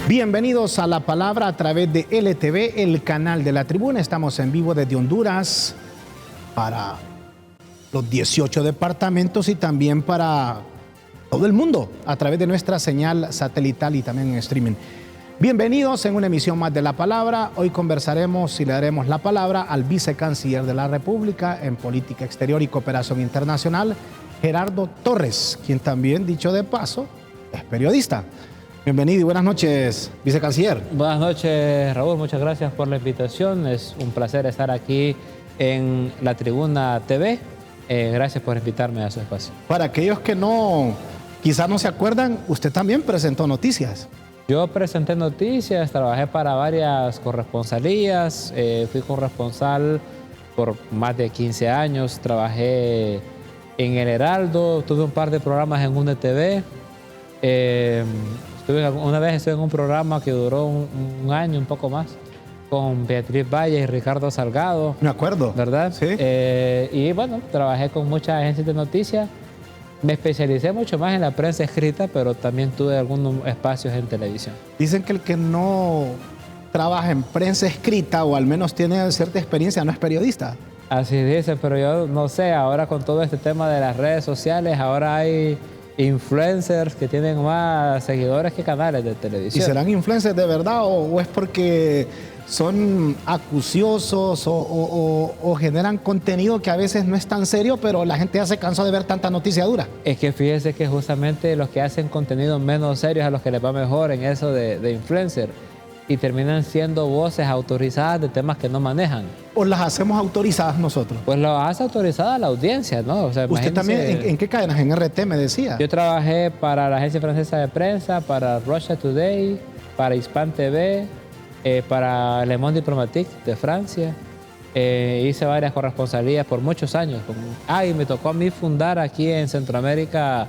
Bienvenidos a La Palabra a través de LTV, el canal de la Tribuna. Estamos en vivo desde Honduras para los 18 departamentos y también para todo el mundo a través de nuestra señal satelital y también en streaming. Bienvenidos en una emisión más de La Palabra. Hoy conversaremos y le daremos la palabra al vicecanciller de la República en Política Exterior y Cooperación Internacional, Gerardo Torres, quien también, dicho de paso, es periodista. Bienvenido y buenas noches, vicecanciller. Buenas noches, Raúl. Muchas gracias por la invitación. Es un placer estar aquí en La Tribuna TV. Gracias por invitarme a su espacio. Para aquellos que quizás no se acuerdan, usted también presentó noticias. Yo presenté noticias, trabajé para varias corresponsalías, fui corresponsal por más de 15 años, trabajé en El Heraldo, tuve un par de programas en UNETV. Una vez estuve en un programa que duró un año, un poco más, con Beatriz Valle y Ricardo Salgado. Me acuerdo. ¿Verdad? Sí. Y bueno, trabajé con muchas agencias de noticias. Me especialicé mucho más en la prensa escrita, pero también tuve algunos espacios en televisión. Dicen que el que no trabaja en prensa escrita o al menos tiene cierta experiencia no es periodista. Así dicen, pero yo no sé, ahora con todo este tema de las redes sociales, ahora hay influencers que tienen más seguidores que canales de televisión. ¿Y serán influencers de verdad o es porque son acuciosos o generan contenido que a veces no es tan serio, pero la gente ya se cansó de ver tanta noticia dura? Es que fíjese que justamente los que hacen contenido menos serios a los que les va mejor en eso de influencer y terminan siendo voces autorizadas de temas que no manejan. ¿O las hacemos autorizadas nosotros? Pues lo hace autorizada la audiencia, ¿no? O sea, ¿Usted también en qué cadenas? En RT me decía. Yo trabajé para la Agencia Francesa de Prensa, para Russia Today, para Hispan TV, para Le Monde Diplomatique de Francia. Hice varias corresponsalías por muchos años. Y me tocó a mí fundar aquí en Centroamérica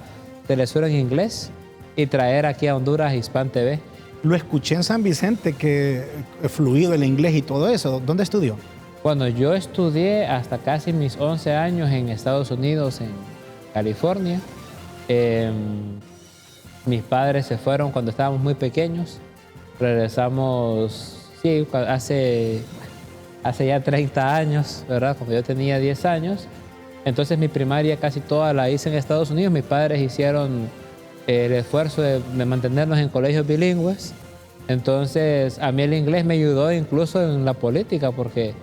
Telesur en inglés y traer aquí a Honduras Hispan TV. Lo escuché en San Vicente, que fluido el inglés y todo eso. ¿Dónde estudió? Bueno, yo estudié hasta casi mis 11 años en Estados Unidos, en California. Mis padres se fueron cuando estábamos muy pequeños. Regresamos, sí, hace ya 30 años, ¿verdad? Cuando yo tenía 10 años. Entonces mi primaria casi toda la hice en Estados Unidos. Mis padres hicieron el esfuerzo de mantenernos en colegios bilingües. Entonces a mí el inglés me ayudó incluso en la política, porque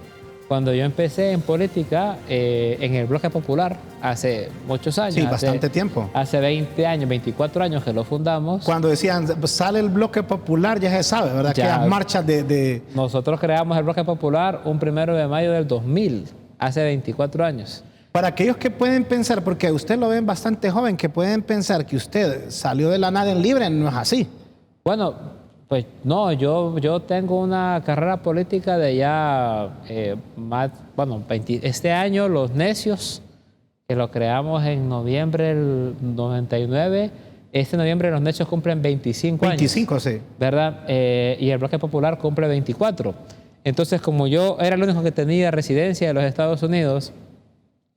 cuando yo empecé en política en el Bloque Popular hace muchos años. Sí, bastante tiempo. Hace 20 años, 24 años que lo fundamos. Cuando decían, sale el Bloque Popular, ya se sabe, ¿verdad? Que las marchas de... Nosotros creamos el Bloque Popular un 1 de mayo del 2000, hace 24 años. Para aquellos que pueden pensar, porque usted lo ven bastante joven, que pueden pensar que usted salió de la nada en libre, no es así. Bueno, pues no, yo tengo una carrera política de ya este año Los Necios, que lo creamos en noviembre del 99. Este noviembre Los Necios cumplen 25 años. 25, sí. ¿Verdad? Y el Bloque Popular cumple 24. Entonces, como yo era el único que tenía residencia en los Estados Unidos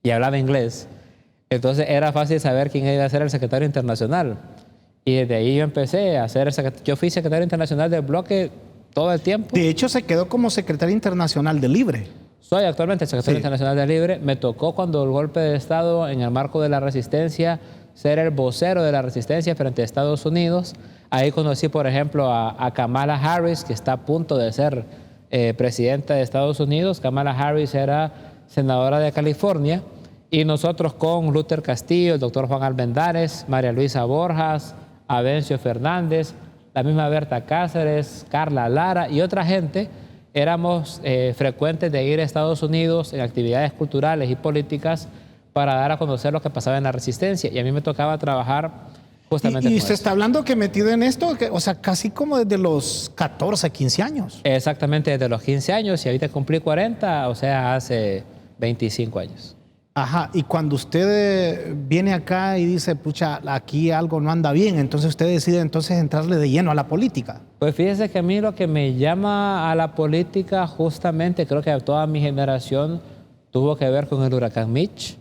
y hablaba inglés, entonces era fácil saber quién iba a ser el secretario internacional. Y desde ahí yo empecé a ser yo fui secretario internacional del bloque todo el tiempo. De hecho, se quedó como secretario internacional de Libre. Soy actualmente secretario internacional de Libre. Me tocó cuando el golpe de Estado, en el marco de la resistencia, ser el vocero de la resistencia frente a Estados Unidos. Ahí conocí, por ejemplo, a Kamala Harris, que está a punto de ser presidenta de Estados Unidos. Kamala Harris era senadora de California. Y nosotros con Luther Castillo, el doctor Juan Almendares, María Luisa Borjas, Avencio Fernández, la misma Berta Cáceres, Carla Lara y otra gente, éramos frecuentes de ir a Estados Unidos en actividades culturales y políticas para dar a conocer lo que pasaba en la resistencia. Y a mí me tocaba trabajar justamente y con usted eso. está hablando que metido en esto, o sea, casi como desde los 14, 15 años. Exactamente, desde los 15 años y ahorita cumplí 40, o sea, hace 25 años. Ajá, y cuando usted viene acá y dice, pucha, aquí algo no anda bien, entonces usted decide entonces entrarle de lleno a la política. Pues fíjese que a mí lo que me llama a la política justamente, creo que a toda mi generación, tuvo que ver con el huracán Mitch,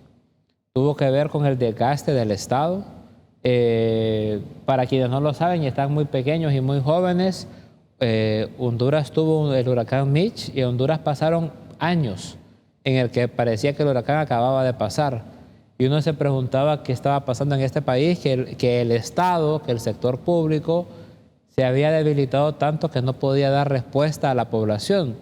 tuvo que ver con el desgaste del Estado. Para quienes no lo saben y están muy pequeños y muy jóvenes, Honduras tuvo el huracán Mitch y en Honduras pasaron años en el que parecía que el huracán acababa de pasar. Y uno se preguntaba qué estaba pasando en este país, que el Estado, que el sector público se había debilitado tanto que no podía dar respuesta a la población.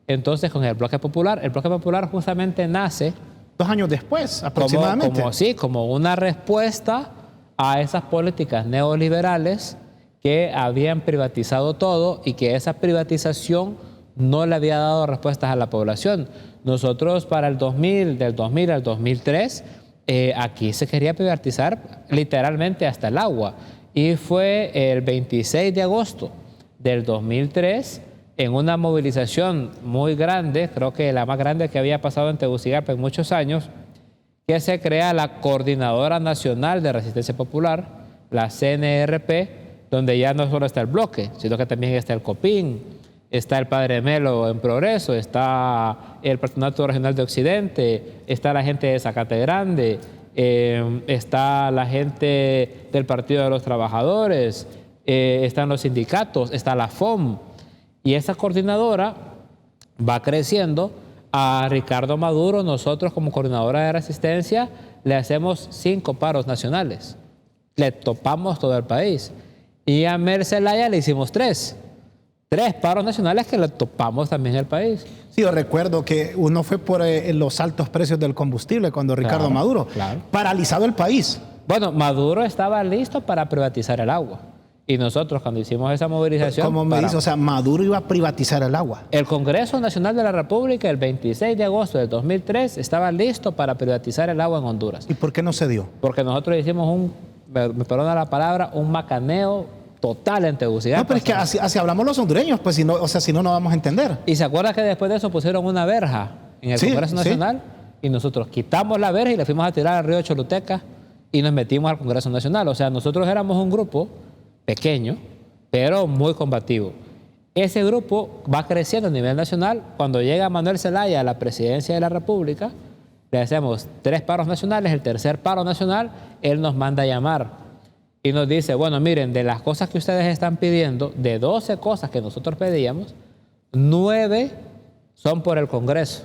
Entonces, con el Bloque Popular justamente nace 2 años después, aproximadamente. Como una respuesta a esas políticas neoliberales que habían privatizado todo y que esa privatización no le había dado respuestas a la población. Nosotros para el 2000, del 2000 al 2003, aquí se quería privatizar literalmente hasta el agua. Y fue el 26 de agosto del 2003, en una movilización muy grande, creo que la más grande que había pasado en Tegucigalpa en muchos años, que se crea la Coordinadora Nacional de Resistencia Popular, la CNRP, donde ya no solo está el bloque, sino que también está el COPIN, está el Padre Melo en Progreso, está el Patronato Regional de Occidente, está la gente de Zacate Grande, está la gente del Partido de los Trabajadores, están los sindicatos, está la FOM. Y esa coordinadora va creciendo. A Ricardo Maduro, nosotros como coordinadora de resistencia, le hacemos 5 paros nacionales. Le topamos todo el país. Y a Mel Zelaya le hicimos 3 paros nacionales que le topamos también el país. Sí, yo recuerdo que uno fue por los altos precios del combustible cuando Ricardo Maduro, paralizado el país. Bueno, Maduro estaba listo para privatizar el agua. Y nosotros cuando hicimos esa movilización... ¿Cómo me dice? O sea, Maduro iba a privatizar el agua. El Congreso Nacional de la República el 26 de agosto del 2003 estaba listo para privatizar el agua en Honduras. ¿Y por qué no se dio? Porque nosotros hicimos me perdona la palabra, un macaneo total en Tegucigalpa. No, pero es que así hablamos los hondureños, pues si no, no vamos a entender. Y se acuerda que después de eso pusieron una verja en el Congreso Nacional y nosotros quitamos la verja y le fuimos a tirar al río Choluteca y nos metimos al Congreso Nacional. O sea, nosotros éramos un grupo pequeño, pero muy combativo. Ese grupo va creciendo a nivel nacional. Cuando llega Manuel Zelaya a la presidencia de la República, le hacemos 3 paros nacionales. El tercer paro nacional, él nos manda a llamar y nos dice, bueno, miren, de las cosas que ustedes están pidiendo, de 12 cosas que nosotros pedíamos, 9 son por el Congreso.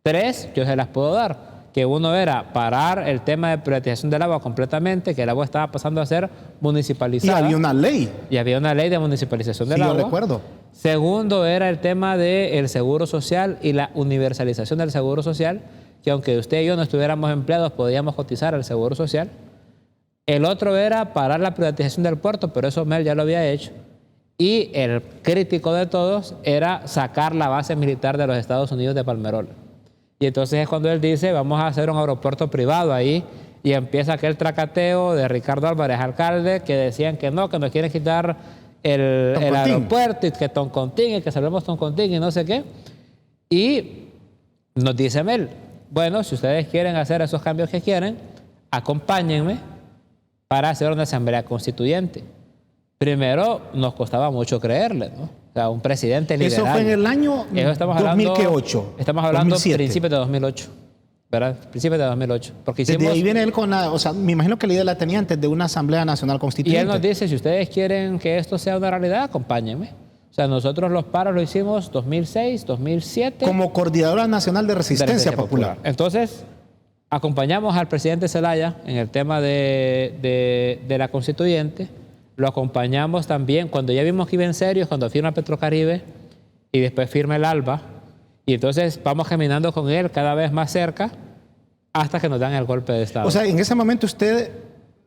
3 yo se las puedo dar. Que uno era parar el tema de privatización del agua completamente, que el agua estaba pasando a ser municipalizada. Y había una ley. Y había una ley de municipalización del agua. Sí, yo recuerdo. Segundo era el tema del seguro social y la universalización del seguro social, que aunque usted y yo no estuviéramos empleados, podíamos cotizar al seguro social. El otro era parar la privatización del puerto, pero eso Mel ya lo había hecho. Y el crítico de todos era sacar la base militar de los Estados Unidos de Palmerola. Y entonces es cuando él dice, vamos a hacer un aeropuerto privado ahí, y empieza aquel tracateo de Ricardo Álvarez, alcalde, que decían que no, que nos quieren quitar el aeropuerto, y que Toncontín, y que salvemos Toncontín, y no sé qué. Y nos dice Mel, bueno, si ustedes quieren hacer esos cambios que quieren, acompáñenme para hacer una asamblea constituyente. Primero, nos costaba mucho creerle, ¿no? O sea, un presidente liberal. Eso fue en el año 2008. Estamos hablando 2007. Principios de 2008, ¿verdad? Principios de 2008. Porque hicimos, desde ahí viene él con o sea, me imagino que la idea la tenía antes de una Asamblea Nacional Constituyente. Y él nos dice, si ustedes quieren que esto sea una realidad, acompáñenme. O sea, nosotros los paros lo hicimos 2006, 2007. Como Coordinadora Nacional de Resistencia Popular. Entonces, acompañamos al presidente Zelaya en el tema de la constituyente. Lo acompañamos también cuando ya vimos que iba en serio, cuando firma Petrocaribe y después firma el ALBA. Y entonces vamos caminando con él cada vez más cerca hasta que nos dan el golpe de Estado. O sea, en ese momento usted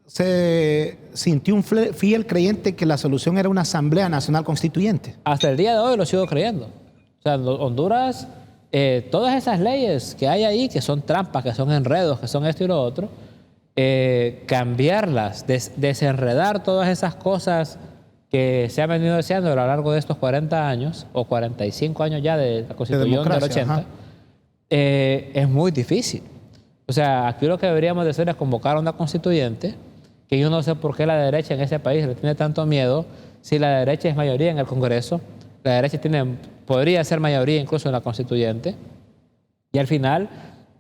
se sintió un fiel creyente que la solución era una Asamblea Nacional Constituyente. Hasta el día de hoy lo sigo creyendo. O sea, Honduras, todas esas leyes que hay ahí, que son trampas, que son enredos, que son esto y lo otro, cambiarlas, desenredar todas esas cosas que se han venido haciendo a lo largo de estos 40 años o 45 años ya de la Constitución del 80, es muy difícil. O sea, aquí lo que deberíamos de hacer es convocar a una constituyente, que yo no sé por qué la derecha en ese país le tiene tanto miedo. Si la derecha es mayoría en el Congreso, la derecha podría ser mayoría incluso en la constituyente, y al final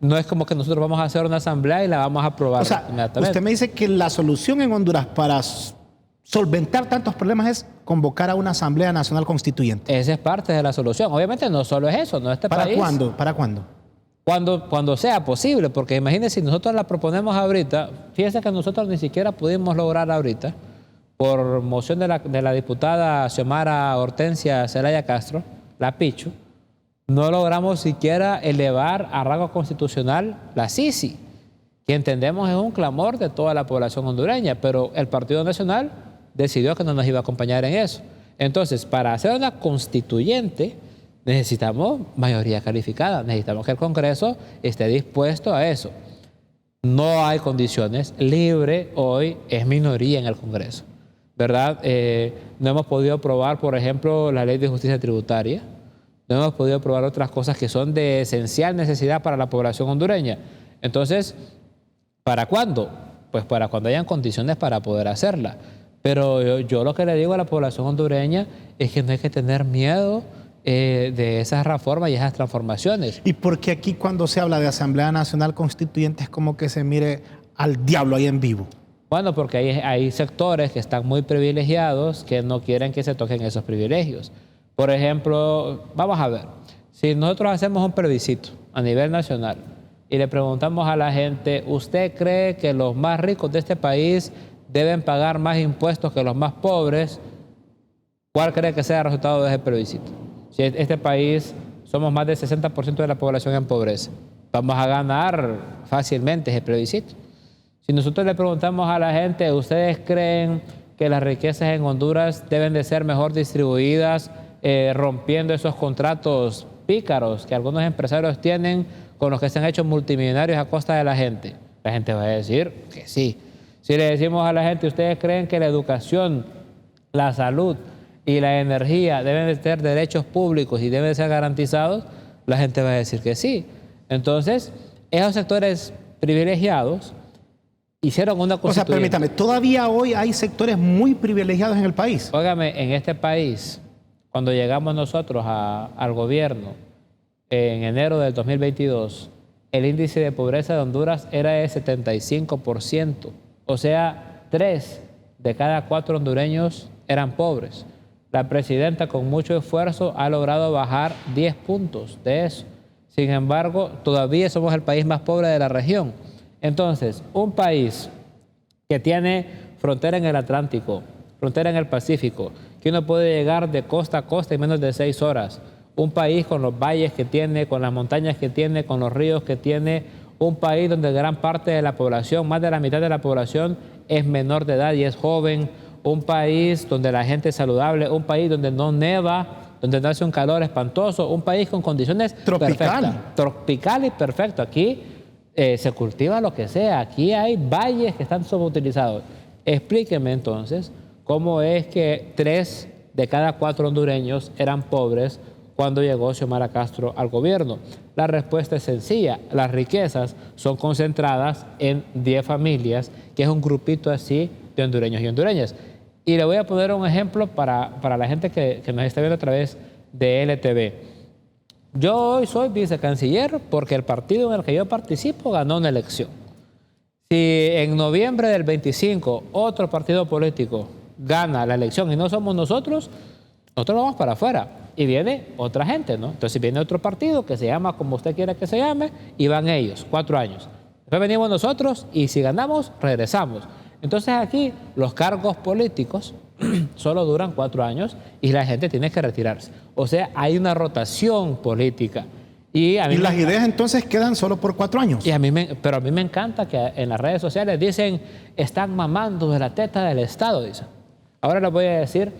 no es como que nosotros vamos a hacer una asamblea y la vamos a aprobar. O sea, inmediatamente. usted me dice que la solución en Honduras para solventar tantos problemas es convocar a una Asamblea Nacional Constituyente. Esa es parte de la solución. Obviamente no solo es eso, no este país. ¿Para cuándo? Cuando sea posible, porque imagínense, si nosotros la proponemos ahorita, fíjense que nosotros ni siquiera pudimos lograr ahorita, por moción de la diputada Xiomara Hortensia Zelaya Castro, la Pichu, no logramos siquiera elevar a rango constitucional la Sisi, que entendemos es un clamor de toda la población hondureña, pero el Partido Nacional decidió que no nos iba a acompañar en eso. Entonces, para hacer una constituyente, necesitamos mayoría calificada, necesitamos que el Congreso esté dispuesto a eso. No hay condiciones, Libre hoy es minoría en el Congreso, ¿verdad? No hemos podido aprobar, por ejemplo, la Ley de Justicia Tributaria, no hemos podido aprobar otras cosas que son de esencial necesidad para la población hondureña. Entonces, ¿para cuándo? Pues para cuando hayan condiciones para poder hacerla. Pero yo lo que le digo a la población hondureña es que no hay que tener miedo de esas reformas y esas transformaciones. ¿Y por qué aquí cuando se habla de Asamblea Nacional Constituyente es como que se mire al diablo ahí en vivo? Bueno, porque hay sectores que están muy privilegiados que no quieren que se toquen esos privilegios. Por ejemplo, vamos a ver, si nosotros hacemos un plebiscito a nivel nacional y le preguntamos a la gente, ¿usted cree que los más ricos de este país deben pagar más impuestos que los más pobres? ¿Cuál cree que sea el resultado de ese plebiscito? Si este país somos más del 60% de la población en pobreza, vamos a ganar fácilmente ese plebiscito. Si nosotros le preguntamos a la gente, ¿ustedes creen que las riquezas en Honduras deben de ser mejor distribuidas, rompiendo esos contratos pícaros que algunos empresarios tienen con los que se han hecho multimillonarios a costa de la gente? La gente va a decir que sí. Si le decimos a la gente, ¿ustedes creen que la educación, la salud y la energía deben de ser derechos públicos y deben de ser garantizados? La gente va a decir que sí. Entonces, esos sectores privilegiados hicieron una constituyente. O sea, permítame, todavía hoy hay sectores muy privilegiados en el país. Óigame, en este país, cuando llegamos nosotros al gobierno en enero del 2022, el índice de pobreza de Honduras era de 75%. O sea, 3 de cada 4 hondureños eran pobres. La presidenta con mucho esfuerzo ha logrado bajar 10 puntos de eso. Sin embargo, todavía somos el país más pobre de la región. Entonces, un país que tiene frontera en el Atlántico, frontera en el Pacífico, que uno puede llegar de costa a costa en menos de 6 horas. Un país con los valles que tiene, con las montañas que tiene, con los ríos que tiene. Un país donde gran parte de la población, más de la mitad de la población, es menor de edad y es joven. Un país donde la gente es saludable. Un país donde no neva, donde no hace un calor espantoso. Un país con condiciones perfectas. Tropical y perfecto. Aquí se cultiva lo que sea. Aquí hay valles que están subutilizados. Explíqueme entonces cómo es que 3 de cada 4 hondureños eran pobres cuando llegó Xiomara Castro al gobierno. La respuesta es sencilla. Las riquezas son concentradas en 10 familias, que es un grupito así de hondureños y hondureñas. Y le voy a poner un ejemplo para la gente que nos está viendo a través de LTV. Yo hoy soy vicecanciller porque el partido en el que yo participo ganó una elección. Si en noviembre del 25 otro partido político gana la elección y no somos nosotros vamos para afuera y viene otra gente, ¿no? Entonces viene otro partido que se llama como usted quiera que se llame y van ellos, 4 años. Después venimos nosotros y si ganamos, regresamos. Entonces aquí los cargos políticos solo duran 4 años y la gente tiene que retirarse. O sea, hay una rotación política. Y las ideas entonces quedan solo por 4 años. Pero a mí me encanta que en las redes sociales dicen, están mamando de la teta del Estado, dicen. Ahora les voy a decir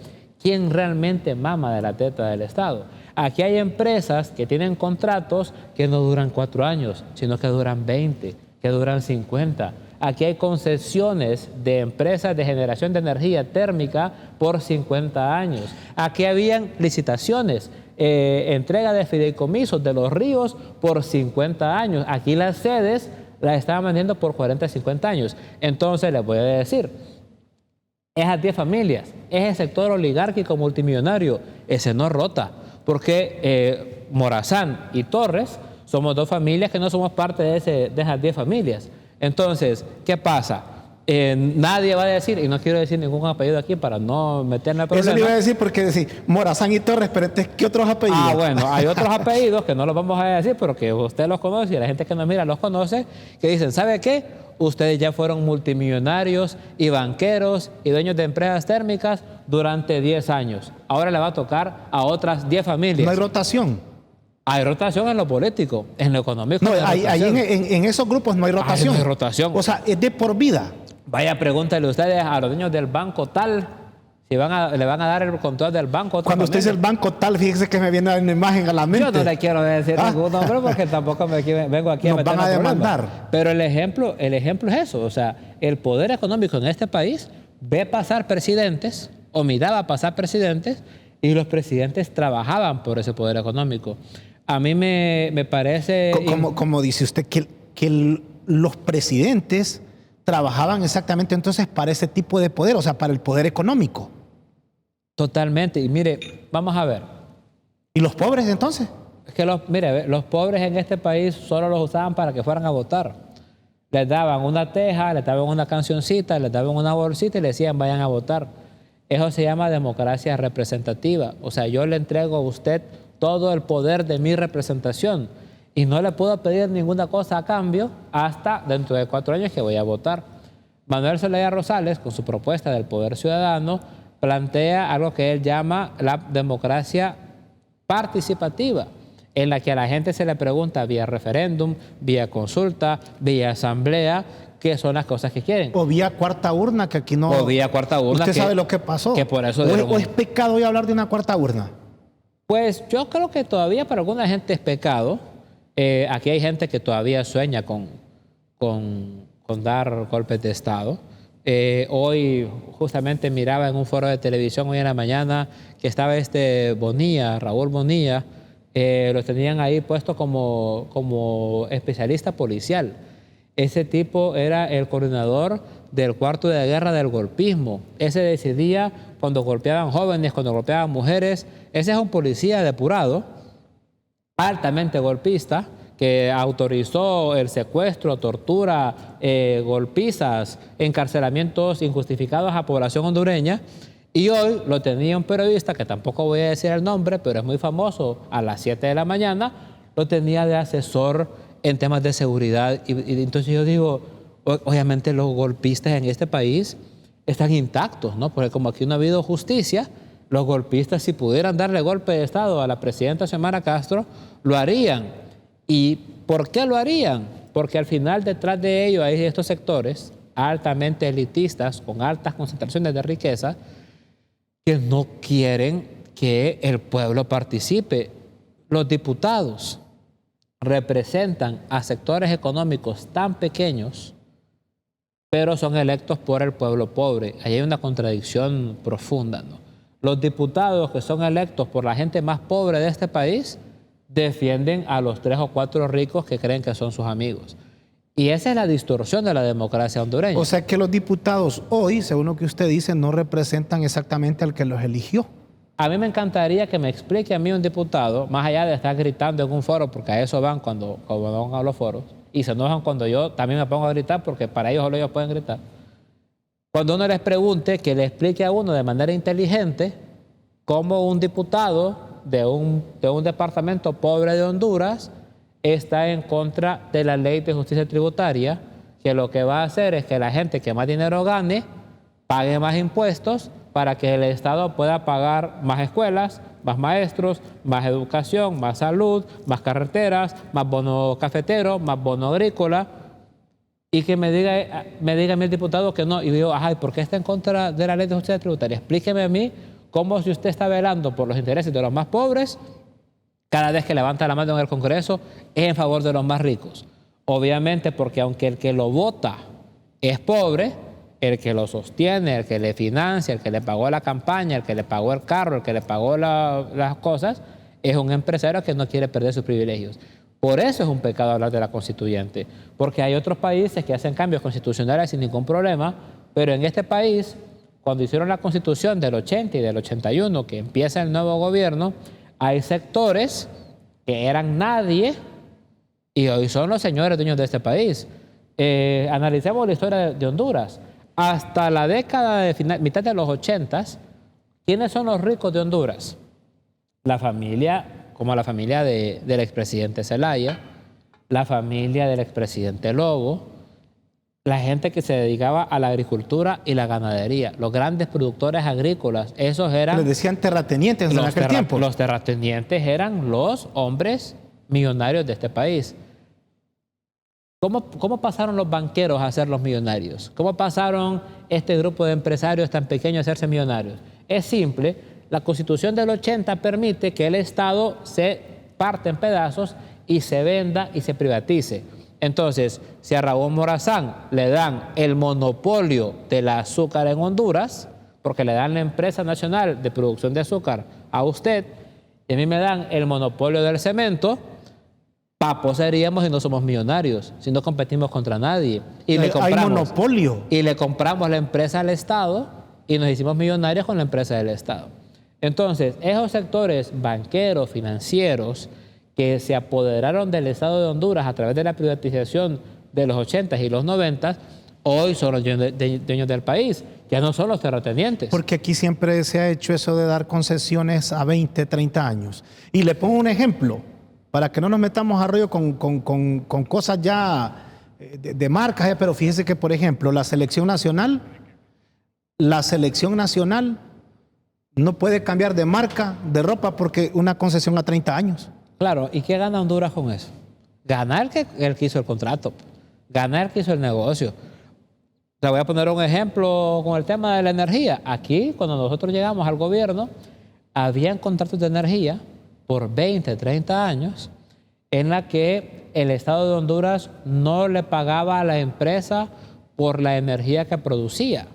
quién realmente mama de la teta del Estado. Aquí hay empresas que tienen contratos que no duran 4 años, sino que duran 20, que duran 50. Aquí hay concesiones de empresas de generación de energía térmica por 50 años. Aquí habían licitaciones, entrega de fideicomisos de los ríos por 50 años. Aquí las sedes las estaban vendiendo por 40, 50 años. Entonces les voy a decir, esas 10 familias, ese sector oligárquico multimillonario, ese no rota, porque Morazán y Torres somos 2 familias que no somos parte de esas 10 familias. Entonces, ¿qué pasa? nadie va a decir, y no quiero decir ningún apellido aquí para no meterme en problemas. Eso le iba a decir porque decir Morazán y Torres, pero ¿qué otros apellidos? Ah, bueno, hay otros apellidos que no los vamos a decir, pero que usted los conoce y la gente que nos mira los conoce, que dicen, ¿sabe qué? Ustedes ya fueron multimillonarios y banqueros y dueños de empresas térmicas durante 10 años. Ahora le va a tocar a otras 10 familias. No hay rotación. Hay rotación en lo político, en lo económico. No, ahí en esos grupos no hay rotación. No hay rotación. O sea, es de por vida. Vaya, pregúntale ustedes a los dueños del banco tal, si le van a dar el control del banco. A otra Cuando usted dice el banco tal, fíjese que me viene una imagen a la mente. Yo no le quiero decir ningún nombre porque tampoco vengo aquí a meterme van a demandar. Problemas. Pero el ejemplo es eso. O sea, el poder económico en este país ve pasar presidentes o miraba pasar presidentes y los presidentes trabajaban por ese poder económico. A mí me parece... Como dice usted, que los presidentes trabajaban exactamente entonces para ese tipo de poder, o sea, para el poder económico. Totalmente. Y mire, vamos a ver. ¿Y los pobres entonces? Es que los pobres en este país solo los usaban para que fueran a votar. Les daban una teja, les daban una cancioncita, les daban una bolsita y les decían vayan a votar. Eso se llama democracia representativa. O sea, yo le entrego a usted todo el poder de mi representación y no le puedo pedir ninguna cosa a cambio hasta dentro de 4 años que voy a votar. Manuel Zelaya Rosales, con su propuesta del poder ciudadano, plantea algo que él llama la democracia participativa, en la que a la gente se le pregunta vía referéndum, vía consulta, vía asamblea, qué son las cosas que quieren. O vía cuarta urna, que aquí no... O vía cuarta urna. ¿Usted sabe lo que pasó? Que por eso ¿O es pecado hoy hablar de una cuarta urna? Pues yo creo que todavía para alguna gente es pecado. Aquí hay gente que todavía sueña con dar golpes de Estado. Hoy justamente miraba en un foro de televisión hoy en la mañana que estaba Bonilla, Raúl Bonilla, lo tenían ahí puesto como especialista policial. Ese tipo era el coordinador del cuarto de guerra del golpismo. Ese decidía cuando golpeaban jóvenes, cuando golpeaban mujeres. Ese es un policía depurado, altamente golpista, que autorizó el secuestro, tortura, golpizas, encarcelamientos injustificados a población hondureña. Y hoy lo tenía un periodista, que tampoco voy a decir el nombre, pero es muy famoso, a las 7 de la mañana, lo tenía de asesor en temas de seguridad. Y entonces yo digo, obviamente los golpistas en este país están intactos, ¿no? Porque como aquí no ha habido justicia, los golpistas, si pudieran darle golpe de Estado a la presidenta Xiomara Castro, lo harían. ¿Y por qué lo harían? Porque al final detrás de ello hay estos sectores altamente elitistas, con altas concentraciones de riqueza, que no quieren que el pueblo participe. Los diputados representan a sectores económicos tan pequeños, pero son electos por el pueblo pobre. Ahí hay una contradicción profunda, ¿no? Los diputados que son electos por la gente más pobre de este país defienden a los 3 o 4 ricos que creen que son sus amigos. Y esa es la distorsión de la democracia hondureña. O sea que los diputados hoy, según lo que usted dice, no representan exactamente al que los eligió. A mí me encantaría que me explique a mí un diputado, más allá de estar gritando en un foro, porque a eso van cuando van a los foros, y se enojan cuando yo también me pongo a gritar, porque para ellos solo ellos pueden gritar. Cuando uno les pregunte, que le explique a uno de manera inteligente cómo un diputado de un departamento pobre de Honduras está en contra de la ley de justicia tributaria, que lo que va a hacer es que la gente que más dinero gane pague más impuestos para que el Estado pueda pagar más escuelas, más maestros, más educación, más salud, más carreteras, más bono cafetero, más bono agrícola, y que me diga a mí el diputado que no. Y digo, ajá, ¿por qué está en contra de la ley de justicia tributaria? Explíqueme a mí cómo, si usted está velando por los intereses de los más pobres, cada vez que levanta la mano en el Congreso es en favor de los más ricos. Obviamente porque aunque el que lo vota es pobre, el que lo sostiene, el que le financia, el que le pagó la campaña, el que le pagó el carro, el que le pagó las cosas, es un empresario que no quiere perder sus privilegios. Por eso es un pecado hablar de la constituyente, porque hay otros países que hacen cambios constitucionales sin ningún problema, pero en este país, cuando hicieron la constitución del 80 y del 81, que empieza el nuevo gobierno, hay sectores que eran nadie y hoy son los señores dueños de este país. Analicemos la historia de Honduras. hasta la década de mitad de los 80, ¿quiénes son los ricos de Honduras? La familia, como la familia del expresidente Zelaya, la familia del expresidente Lobo, la gente que se dedicaba a la agricultura y la ganadería, los grandes productores agrícolas, esos eran... Les decían terratenientes en aquel tiempo. Los terratenientes eran los hombres millonarios de este país. ¿Cómo pasaron los banqueros a ser los millonarios? ¿Cómo pasaron este grupo de empresarios tan pequeños a hacerse millonarios? Es simple, la Constitución del 80 permite que el Estado se parte en pedazos y se venda y se privatice. Entonces, si a Raúl Morazán le dan el monopolio del azúcar en Honduras, porque le dan la empresa nacional de producción de azúcar a usted, y a mí me dan el monopolio del cemento, papos seríamos y no somos millonarios, si no competimos contra nadie. Y hay monopolio. Y le compramos la empresa al Estado y nos hicimos millonarios con la empresa del Estado. Entonces, esos sectores banqueros, financieros, que se apoderaron del Estado de Honduras a través de la privatización de los 80s y los 90s, hoy son los dueños del país, ya no son los terratenientes. Porque aquí siempre se ha hecho eso de dar concesiones a 20, 30 años. Y le pongo un ejemplo, para que no nos metamos a rollo con cosas ya de marcas, pero fíjese que, por ejemplo, la selección nacional no puede cambiar de marca de ropa porque una concesión a 30 años. Claro, ¿y qué gana Honduras con eso? Ganar el que hizo el contrato, ganar el que hizo el negocio. Te voy a poner un ejemplo con el tema de la energía. Aquí, cuando nosotros llegamos al gobierno, habían contratos de energía por 20, 30 años en la que el Estado de Honduras no le pagaba a la empresa por la energía que producía,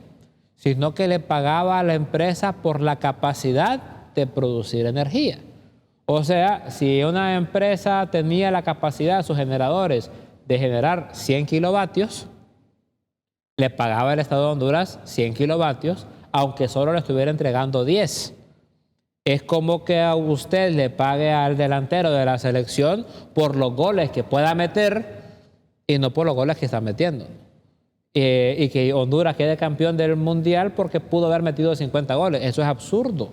sino que le pagaba a la empresa por la capacidad de producir energía. O sea, si una empresa tenía la capacidad, sus generadores, de generar 100 kilovatios, le pagaba el Estado de Honduras 100 kilovatios, aunque solo le estuviera entregando 10. Es como que a usted le pague al delantero de la selección por los goles que pueda meter y no por los goles que está metiendo. Y que Honduras quede campeón del mundial porque pudo haber metido 50 goles. Eso es absurdo.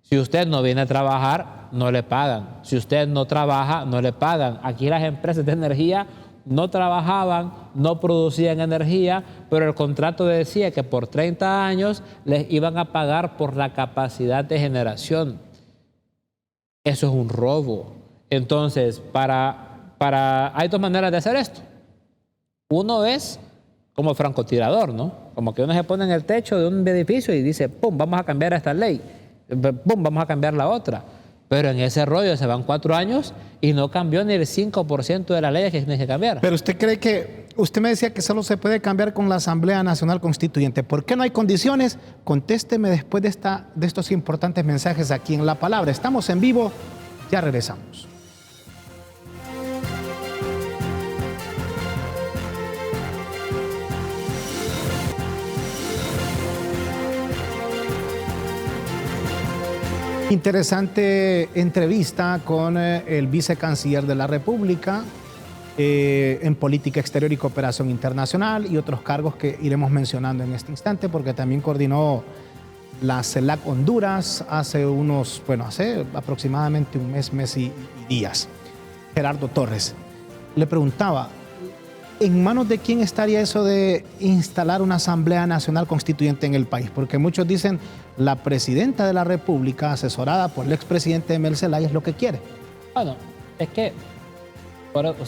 Si usted no viene a trabajar, no le pagan. Si usted no trabaja, no le pagan. Aquí las empresas de energía no trabajaban, no producían energía, pero el contrato decía que por 30 años les iban a pagar por la capacidad de generación. Eso es un robo. Entonces, hay dos maneras de hacer esto. Uno es como francotirador, ¿no? Como que uno se pone en el techo de un edificio y dice, ¡pum!, vamos a cambiar esta ley. ¡Pum!, vamos a cambiar la otra. Pero en ese rollo se van 4 años y no cambió ni el 5% de la ley que tiene que cambiar. Pero usted cree que, usted me decía que solo se puede cambiar con la Asamblea Nacional Constituyente. ¿Por qué no hay condiciones? Contésteme después de estos importantes mensajes aquí en La Palabra. Estamos en vivo, ya regresamos. Interesante entrevista con el vicecanciller de la República en política exterior y cooperación internacional y otros cargos que iremos mencionando en este instante porque también coordinó la CELAC Honduras hace aproximadamente un mes y días. Gerardo Torres. Le preguntaba, ¿en manos de quién estaría eso de instalar una Asamblea Nacional Constituyente en el país? Porque muchos dicen, la presidenta de la República, asesorada por el expresidente Mel Zelaya, es lo que quiere. Bueno, es que,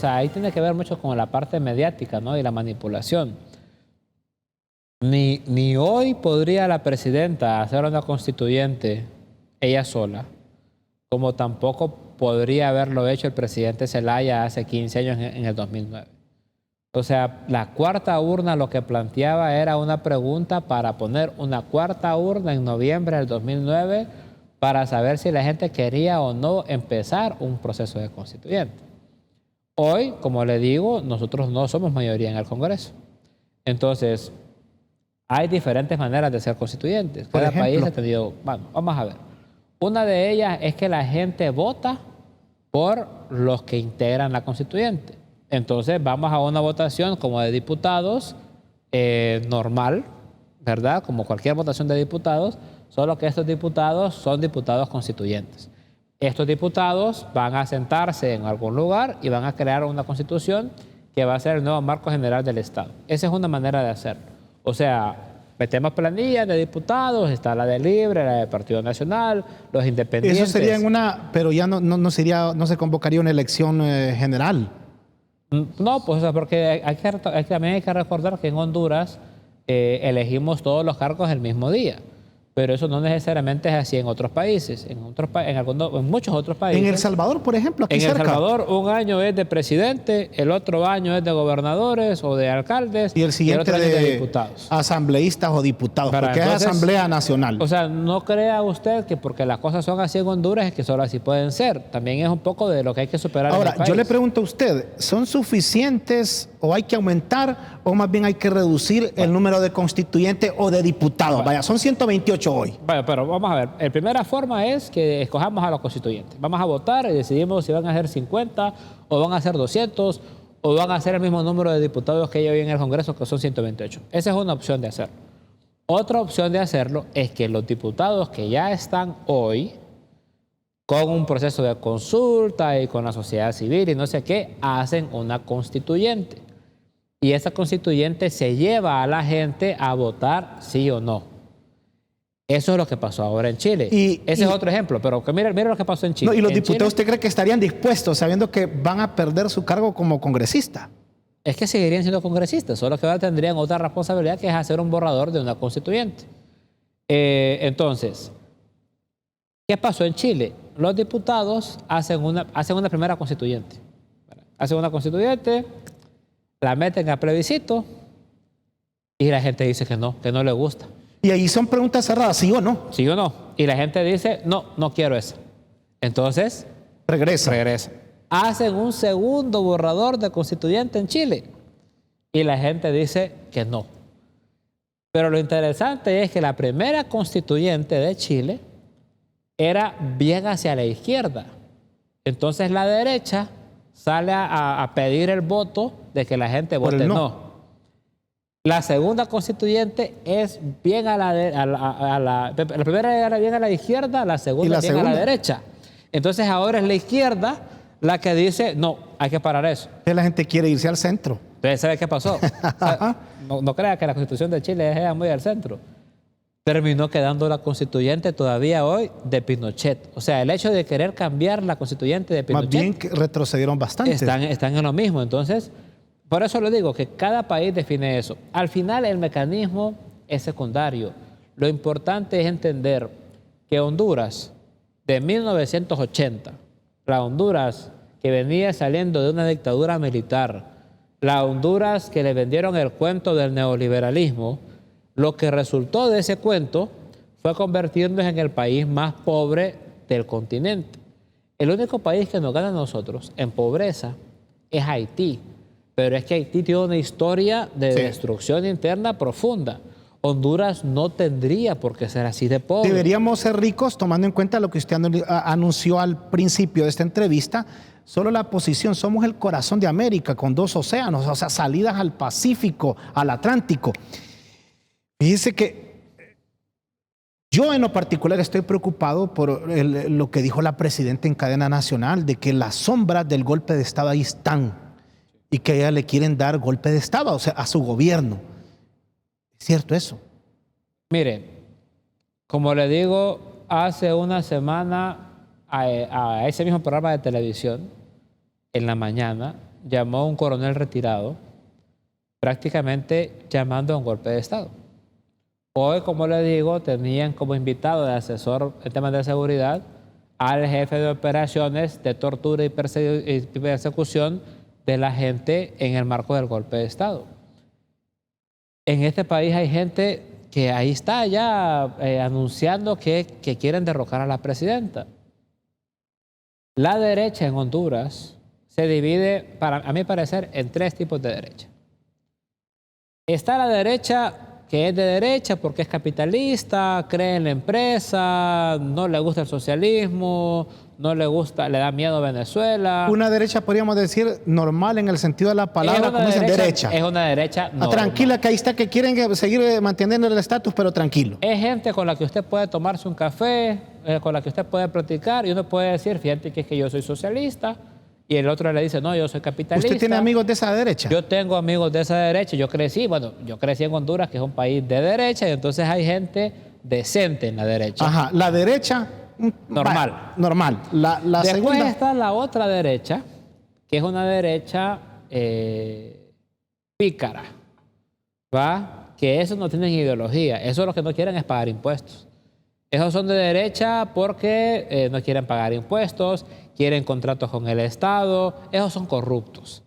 ahí tiene que ver mucho con la parte mediática, ¿no? Y la manipulación. Ni hoy podría la presidenta hacer una constituyente ella sola, como tampoco podría haberlo hecho el presidente Zelaya hace 15 años en el 2009. O sea, la cuarta urna lo que planteaba era una pregunta para poner una cuarta urna en noviembre del 2009 para saber si la gente quería o no empezar un proceso de constituyente. Hoy, como le digo, nosotros no somos mayoría en el Congreso. Entonces, hay diferentes maneras de ser constituyentes. Cada país ha tenido... Bueno, vamos a ver. Una de ellas es que la gente vota por los que integran la constituyente. Entonces vamos a una votación como de diputados normal, ¿verdad? Como cualquier votación de diputados, solo que estos diputados son diputados constituyentes. Estos diputados van a sentarse en algún lugar y van a crear una constitución que va a ser el nuevo marco general del Estado. Esa es una manera de hacerlo. O sea, metemos planillas de diputados, está la de Libre, la del Partido Nacional, los independientes. Eso sería en una, pero ya no sería, no se convocaría una elección general. No, pues porque también hay que recordar que en Honduras elegimos todos los cargos el mismo día. Pero eso no necesariamente es así en otros países. En muchos otros países. En El Salvador, por ejemplo, aquí cerca. En El Salvador, un año es de presidente, el otro año es de gobernadores o de alcaldes. Y el siguiente otro año de diputados. Asambleístas o diputados, porque Entonces, es Asamblea Nacional. O sea, no crea usted que porque las cosas son así en Honduras es que solo así pueden ser. También es un poco de lo que hay que superar. Ahora, en el país. yo le pregunto a usted, ¿son suficientes o hay que aumentar o más bien hay que reducir el número de constituyentes o de diputados? Vaya, son 128 hoy. Bueno, pero vamos a ver. La primera forma es que escojamos a los constituyentes. Vamos a votar y decidimos si van a ser 50 o van a ser 200 o van a ser el mismo número de diputados que hay hoy en el Congreso, que son 128. Esa es una opción de hacerlo. Otra opción de hacerlo es que los diputados que ya están hoy, con un proceso de consulta y con la sociedad civil y no sé qué, hacen una constituyente. Y esa constituyente se lleva a la gente a votar sí o no. Eso es lo que pasó ahora en Chile. Ese es otro ejemplo, pero mire lo que pasó en Chile. No, y los en diputados, Chile, ¿usted cree que estarían dispuestos sabiendo que van a perder su cargo como congresista? es que seguirían siendo congresistas, solo que ahora tendrían otra responsabilidad que es hacer un borrador de una constituyente. Entonces, ¿qué pasó en Chile? Los diputados hacen una primera constituyente. Hacen una constituyente, la meten a plebiscito y la gente dice que no le gusta. Y ahí son preguntas cerradas, ¿sí o no? ¿Sí o no? Y la gente dice, no quiero eso. Entonces, Regresa. hacen un segundo borrador de constituyente en Chile. Y la gente dice que no. Pero lo interesante es que la primera constituyente de Chile era bien hacia la izquierda. Entonces la derecha sale a pedir el voto de que la gente Por vote el no. no. La segunda constituyente es bien la primera era bien a la izquierda, la segunda bien a la derecha. Entonces ahora es la izquierda la que dice, no, hay que parar eso. Que la gente quiere irse al centro. Entonces, ¿sabe qué pasó? O sea, no crea que la constitución de Chile es muy al centro. Terminó quedando la constituyente todavía hoy de Pinochet. O sea, el hecho de querer cambiar la constituyente de Pinochet. Más bien que retrocedieron bastante. Están en lo mismo. Entonces, por eso le digo que cada país define eso. Al final el mecanismo es secundario. Lo importante es entender que Honduras de 1980, la Honduras que venía saliendo de una dictadura militar, la Honduras que le vendieron el cuento del neoliberalismo, lo que resultó de ese cuento fue convertirnos en el país más pobre del continente. El único país que nos gana a nosotros en pobreza es Haití. Pero es que Haití tiene una historia de destrucción interna profunda. Honduras no tendría por qué ser así de pobre. Deberíamos ser ricos tomando en cuenta lo que usted anunció al principio de esta entrevista. Solo la posición, somos el corazón de América con 2 océanos, o sea, salidas al Pacífico, al Atlántico. Fíjese que yo en lo particular estoy preocupado por lo que dijo la presidenta en cadena nacional, de que las sombras del golpe de Estado ahí están y que a ella le quieren dar golpe de Estado, o sea, a su gobierno. ¿Es cierto eso? Mire, como le digo, hace una semana a ese mismo programa de televisión, en la mañana, llamó un coronel retirado, prácticamente llamando a un golpe de Estado. Hoy, como le digo, tenían como invitado de asesor en temas de seguridad al jefe de operaciones de tortura y persecución de la gente en el marco del golpe de Estado. En este país hay gente que ahí está ya anunciando que quieren derrocar a la presidenta. La derecha en Honduras se divide, a mi parecer, en 3 tipos de derecha. Está la derecha que es de derecha porque es capitalista, cree en la empresa, no le gusta el socialismo, no le gusta, le da miedo Venezuela. Una derecha, podríamos decir, normal en el sentido de la palabra, como dicen, derecha. Es una derecha normal. Tranquila, que ahí está, que quieren seguir manteniendo el estatus, pero tranquilo. Es gente con la que usted puede tomarse un café, con la que usted puede platicar, y uno puede decir, fíjate que es que yo soy socialista, y el otro le dice, no, yo soy capitalista. ¿Usted tiene amigos de esa derecha? Yo tengo amigos de esa derecha. Yo crecí en Honduras, que es un país de derecha, y entonces hay gente decente en la derecha. Ajá, la derecha... Normal. Normal. La Después segunda... está la otra derecha, que es una derecha pícara, ¿va? Que esos no tienen ideología. Esos lo que no quieren es pagar impuestos. Esos son de derecha porque no quieren pagar impuestos, quieren contratos con el Estado. Esos son corruptos,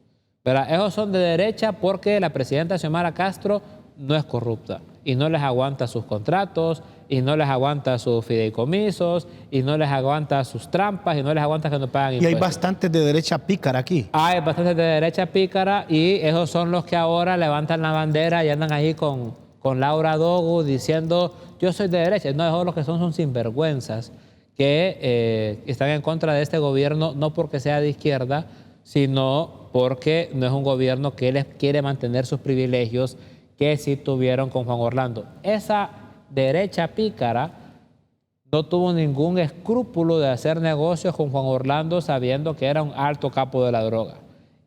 ¿verdad? Esos son de derecha porque la presidenta Xiomara Castro no es corrupta y no les aguanta sus contratos, y no les aguanta sus fideicomisos, y no les aguanta sus trampas, y no les aguanta que no pagan impuestos. Y hay bastantes de derecha pícara aquí. Hay bastantes de derecha pícara, y esos son los que ahora levantan la bandera y andan ahí con Laura Dogu diciendo, yo soy de derecha. No, esos los que son sinvergüenzas que están en contra de este gobierno, no porque sea de izquierda, sino porque no es un gobierno que les quiere mantener sus privilegios que sí tuvieron con Juan Orlando. Esa derecha pícara no tuvo ningún escrúpulo de hacer negocios con Juan Orlando sabiendo que era un alto capo de la droga.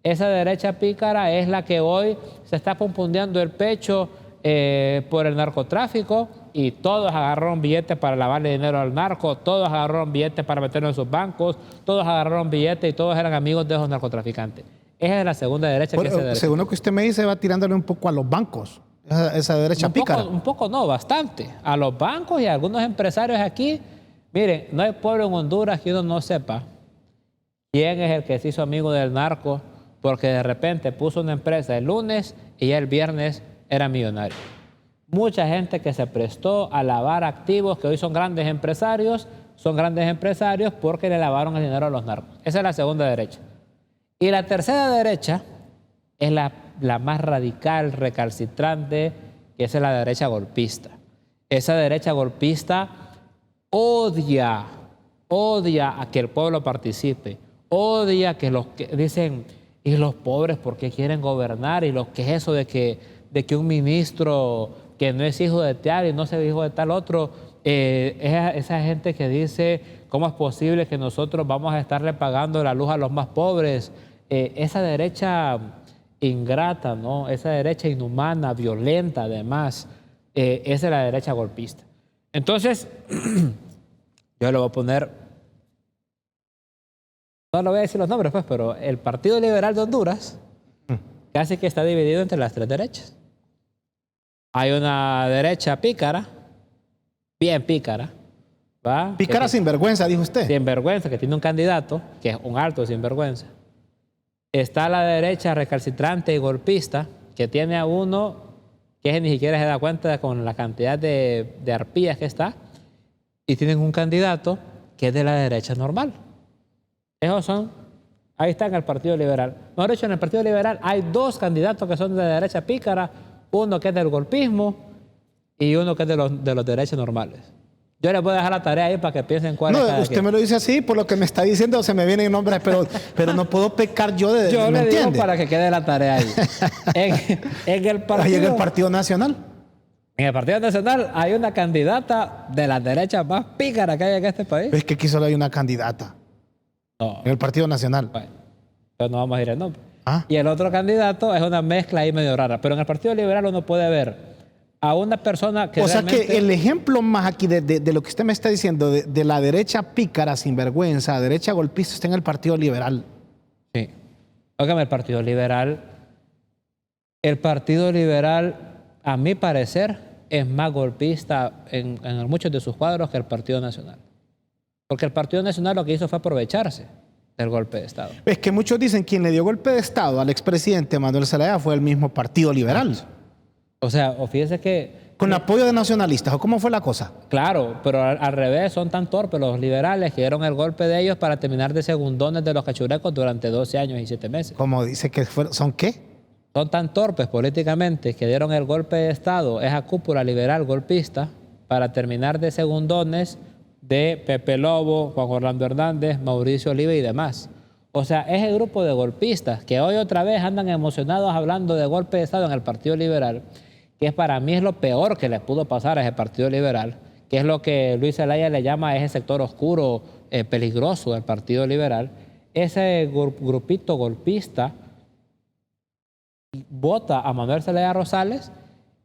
Esa derecha pícara es la que hoy se está pompondeando el pecho por el narcotráfico, y todos agarraron billetes para lavarle dinero al narco, todos agarraron billetes para meterlo en sus bancos, todos agarraron billetes y todos eran amigos de esos narcotraficantes. Esa es la segunda derecha. Según lo que usted me dice, va tirándole un poco a los bancos, esa derecha pícara. Un poco no, bastante. A los bancos y a algunos empresarios aquí. Miren, no hay pueblo en Honduras que uno no sepa quién es el que se hizo amigo del narco porque de repente puso una empresa el lunes y ya el viernes era millonario. Mucha gente que se prestó a lavar activos, que hoy son grandes empresarios porque le lavaron el dinero a los narcos. Esa es la segunda derecha. Y la tercera derecha es la más radical, recalcitrante, que es la derecha golpista. Esa derecha golpista odia a que el pueblo participe, odia que los que dicen, y los pobres, ¿por qué quieren gobernar? Y lo que es eso de que un ministro que no es hijo de tal y no es hijo de tal otro, esa gente que dice, ¿cómo es posible que nosotros vamos a estarle pagando la luz a los más pobres? Esa derecha ingrata, ¿no? Esa derecha inhumana, violenta, además, esa es la derecha golpista. Entonces, yo le voy a poner, no le voy a decir los nombres, pues, pero el Partido Liberal de Honduras casi que está dividido entre las tres derechas. Hay una derecha pícara, bien pícara, ¿va? Pícara sinvergüenza, dijo usted. Sinvergüenza, que tiene un candidato, que es un alto sinvergüenza. Está la derecha recalcitrante y golpista, que tiene a uno que ni siquiera se da cuenta con la cantidad de arpías que está, y tienen un candidato que es de la derecha normal. Esos son, ahí está en el Partido Liberal. Mejor dicho, en el Partido Liberal hay dos candidatos que son de la derecha pícara, uno que es del golpismo y uno que es de los derechos normales. Yo les voy a dejar la tarea ahí para que piensen cuál es cada No, usted quien. me lo dice así, por lo que me está diciendo se me vienen nombres, pero no puedo pecar yo de... Yo ¿me le digo entiende? para que quede la tarea ahí. en el partido, Ahí en el Partido Nacional. En el Partido Nacional hay una candidata de las derechas más pícaras que hay en este país. Es que aquí solo hay una candidata. No. En el Partido Nacional. Bueno, entonces no vamos a ir el nombre. Ah. Y el otro candidato es una mezcla ahí medio rara. Pero en el Partido Liberal uno puede ver a una persona que O sea realmente... que el ejemplo más aquí de lo que usted me está diciendo, de la derecha pícara, sinvergüenza, derecha golpista, está en el Partido Liberal. Sí. Óigame, el Partido Liberal, a mi parecer, es más golpista en muchos de sus cuadros que el Partido Nacional. Porque el Partido Nacional lo que hizo fue aprovecharse del golpe de Estado. Es que muchos dicen quien le dio golpe de Estado al expresidente Manuel Zelaya fue el mismo Partido Liberal. O sea, o fíjese que... Con apoyo de nacionalistas, ¿o cómo fue la cosa? Claro, pero al revés, son tan torpes los liberales que dieron el golpe de ellos para terminar de segundones de los cachurecos durante 12 años y 7 meses. Como dice que son ¿qué? son tan torpes políticamente que dieron el golpe de Estado, esa cúpula liberal golpista, para terminar de segundones de Pepe Lobo, Juan Orlando Hernández, Mauricio Oliva y demás. O sea, ese grupo de golpistas que hoy otra vez andan emocionados hablando de golpe de Estado en el Partido Liberal, que para mí es lo peor que le pudo pasar a ese Partido Liberal, que es lo que Luis Zelaya le llama ese sector oscuro, peligroso del Partido Liberal. Ese grupito golpista vota a Manuel Zelaya Rosales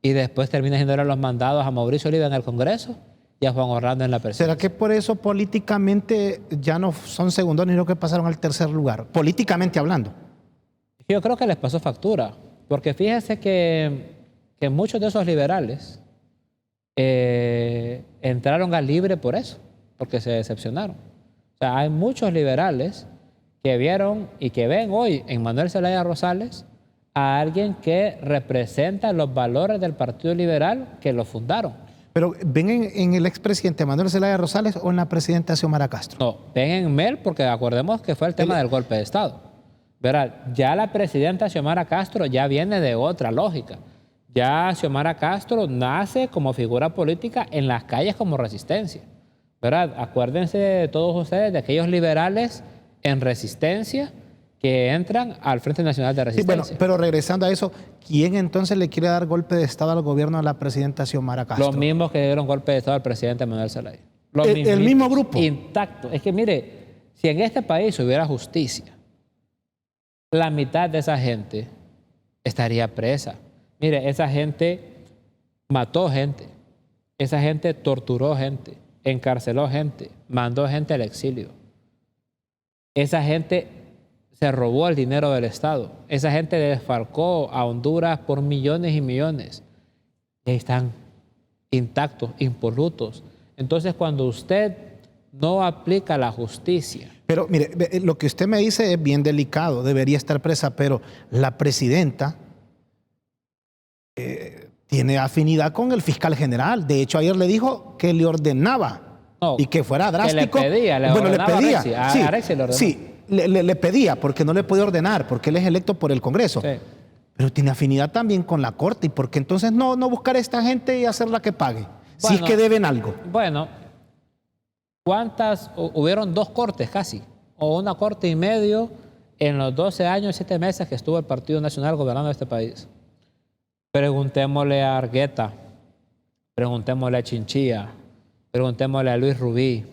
y después termina haciéndole los mandados a Mauricio Oliva en el Congreso y a Juan Orlando en la presidencia. ¿Será que por eso políticamente ya no son segundones lo que pasaron al tercer lugar? Políticamente hablando. Yo creo que les pasó factura, porque fíjese que muchos de esos liberales entraron a libre por eso, porque se decepcionaron. O sea, hay muchos liberales que vieron y que ven hoy en Manuel Zelaya Rosales a alguien que representa los valores del Partido Liberal que lo fundaron. Pero ¿ven en el expresidente Manuel Zelaya Rosales o en la presidenta Xiomara Castro? No, ven en Mel porque acordemos que fue el tema del golpe de Estado. Verá, ya la presidenta Xiomara Castro ya viene de otra lógica. Ya Xiomara Castro nace como figura política en las calles como resistencia. ¿Verdad? Acuérdense de todos ustedes de aquellos liberales en resistencia que entran al Frente Nacional de Resistencia. Sí, bueno, pero regresando a eso, ¿quién entonces le quiere dar golpe de Estado al gobierno de la presidenta Xiomara Castro? Los mismos que dieron golpe de Estado al presidente Manuel Zelaya. El mismo grupo. Intacto. Es que mire, si en este país hubiera justicia, la mitad de esa gente estaría presa. Mire, esa gente mató gente, esa gente torturó gente, encarceló gente, mandó gente al exilio. Esa gente se robó el dinero del Estado. Esa gente desfalcó a Honduras por millones y millones. Y ahí están intactos, impolutos. Entonces, cuando usted no aplica la justicia... Pero mire, lo que usted me dice es bien delicado, debería estar presa, pero la presidenta tiene afinidad con el fiscal general. De hecho, ayer le dijo que le ordenaba y que fuera drástico. Que le pedía, le pedía. Sí, a Arexi le ordenó. Sí, le pedía, porque no le puede ordenar, porque él es electo por el Congreso. Sí. Pero tiene afinidad también con la Corte, y porque entonces no buscar a esta gente y hacerla que pague, bueno, si es que deben algo. Bueno, ¿cuántas? Hubieron 2 cortes casi, o 1 corte y medio en los 12 años y 7 meses que estuvo el Partido Nacional gobernando este país. Preguntémosle a Argueta, preguntémosle a Chinchilla, preguntémosle a Luis Rubí,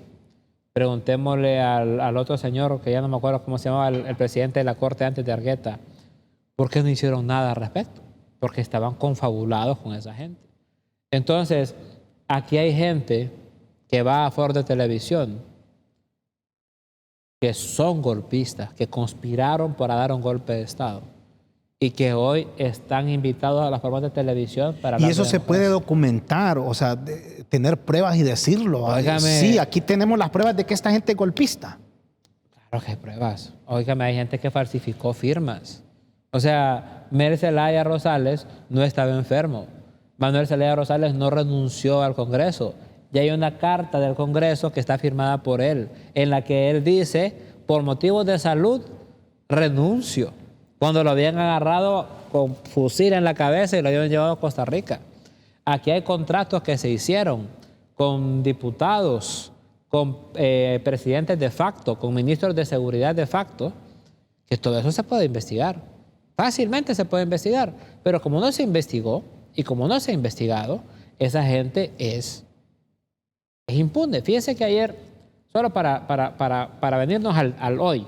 preguntémosle al otro señor, que ya no me acuerdo cómo se llamaba, el presidente de la Corte antes de Argueta. ¿Por qué no hicieron nada al respecto? Porque estaban confabulados con esa gente. Entonces, aquí hay gente que va a foro de televisión, que son golpistas, que conspiraron para dar un golpe de Estado y que hoy están invitados a las formas de televisión para... Y eso se puede documentar, o sea, tener pruebas y decirlo. Óigame, sí, aquí tenemos las pruebas de que esta gente es golpista. Claro que hay pruebas. Óigame, hay gente que falsificó firmas. O sea, Manuel Zelaya Rosales no estaba enfermo. Manuel Zelaya Rosales no renunció al Congreso. Ya hay una carta del Congreso que está firmada por él, en la que él dice, por motivos de salud, renuncio. Cuando lo habían agarrado con fusil en la cabeza y lo habían llevado a Costa Rica. Aquí hay contratos que se hicieron con diputados, con presidentes de facto, con ministros de seguridad de facto, que todo eso se puede investigar. Fácilmente se puede investigar. Pero como no se investigó y como no se ha investigado, esa gente es impune. Fíjense que ayer, solo para venirnos al hoy,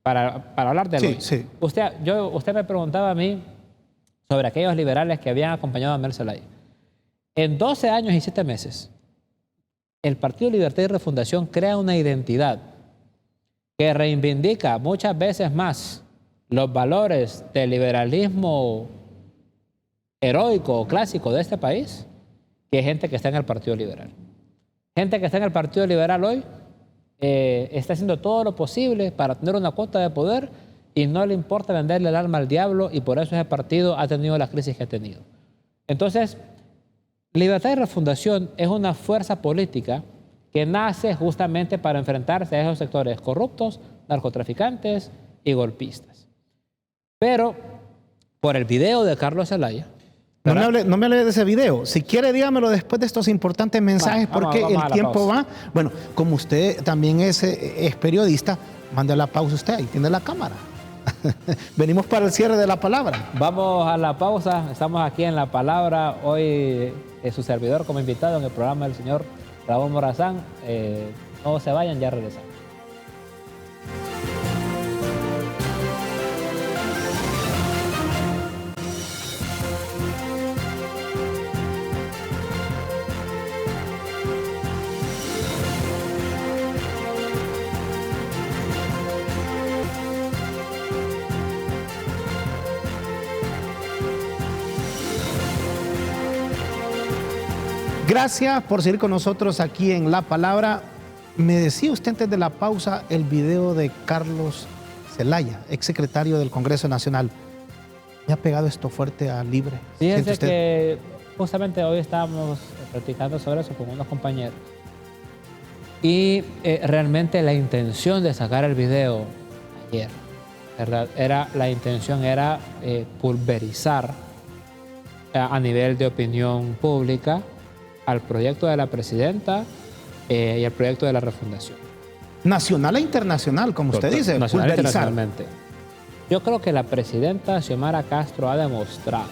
para hablar del hoy. Sí. Usted me preguntaba a mí sobre aquellos liberales que habían acompañado a Manuel Zelaya. En 12 años y 7 meses, el Partido Libertad y Refundación crea una identidad que reivindica muchas veces más los valores del liberalismo heroico o clásico de este país que gente que está en el Partido Liberal. Gente que está en el Partido Liberal hoy está haciendo todo lo posible para tener una cuota de poder y no le importa venderle el alma al diablo, y por eso ese partido ha tenido la crisis que ha tenido. Entonces, Libertad y Refundación es una fuerza política que nace justamente para enfrentarse a esos sectores corruptos, narcotraficantes y golpistas. Pero por el video de Carlos Zelaya. No me hable de ese video. Si quiere, dígamelo después de estos importantes mensajes, porque el tiempo va. Bueno, como usted también es periodista, mande la pausa usted, ahí tiene la cámara. Venimos para el cierre de la palabra. Vamos a la pausa. Estamos aquí en La Palabra. Hoy es su servidor como invitado en el programa del señor Raúl Morazán. No se vayan, ya regresamos. Gracias por seguir con nosotros aquí en La Palabra. Me decía usted antes de la pausa el video de Carlos Zelaya, exsecretario del Congreso Nacional. ¿Me ha pegado esto fuerte a Libre? Fíjense que justamente hoy estábamos platicando sobre eso con unos compañeros. Y realmente la intención de sacar el video ayer, ¿verdad? La intención era pulverizar a nivel de opinión pública al proyecto de la presidenta y al proyecto de la refundación. Nacional e internacional, como usted dice, nacional e pulverizar. internacionalmente. Yo creo que la presidenta Xiomara Castro ha demostrado,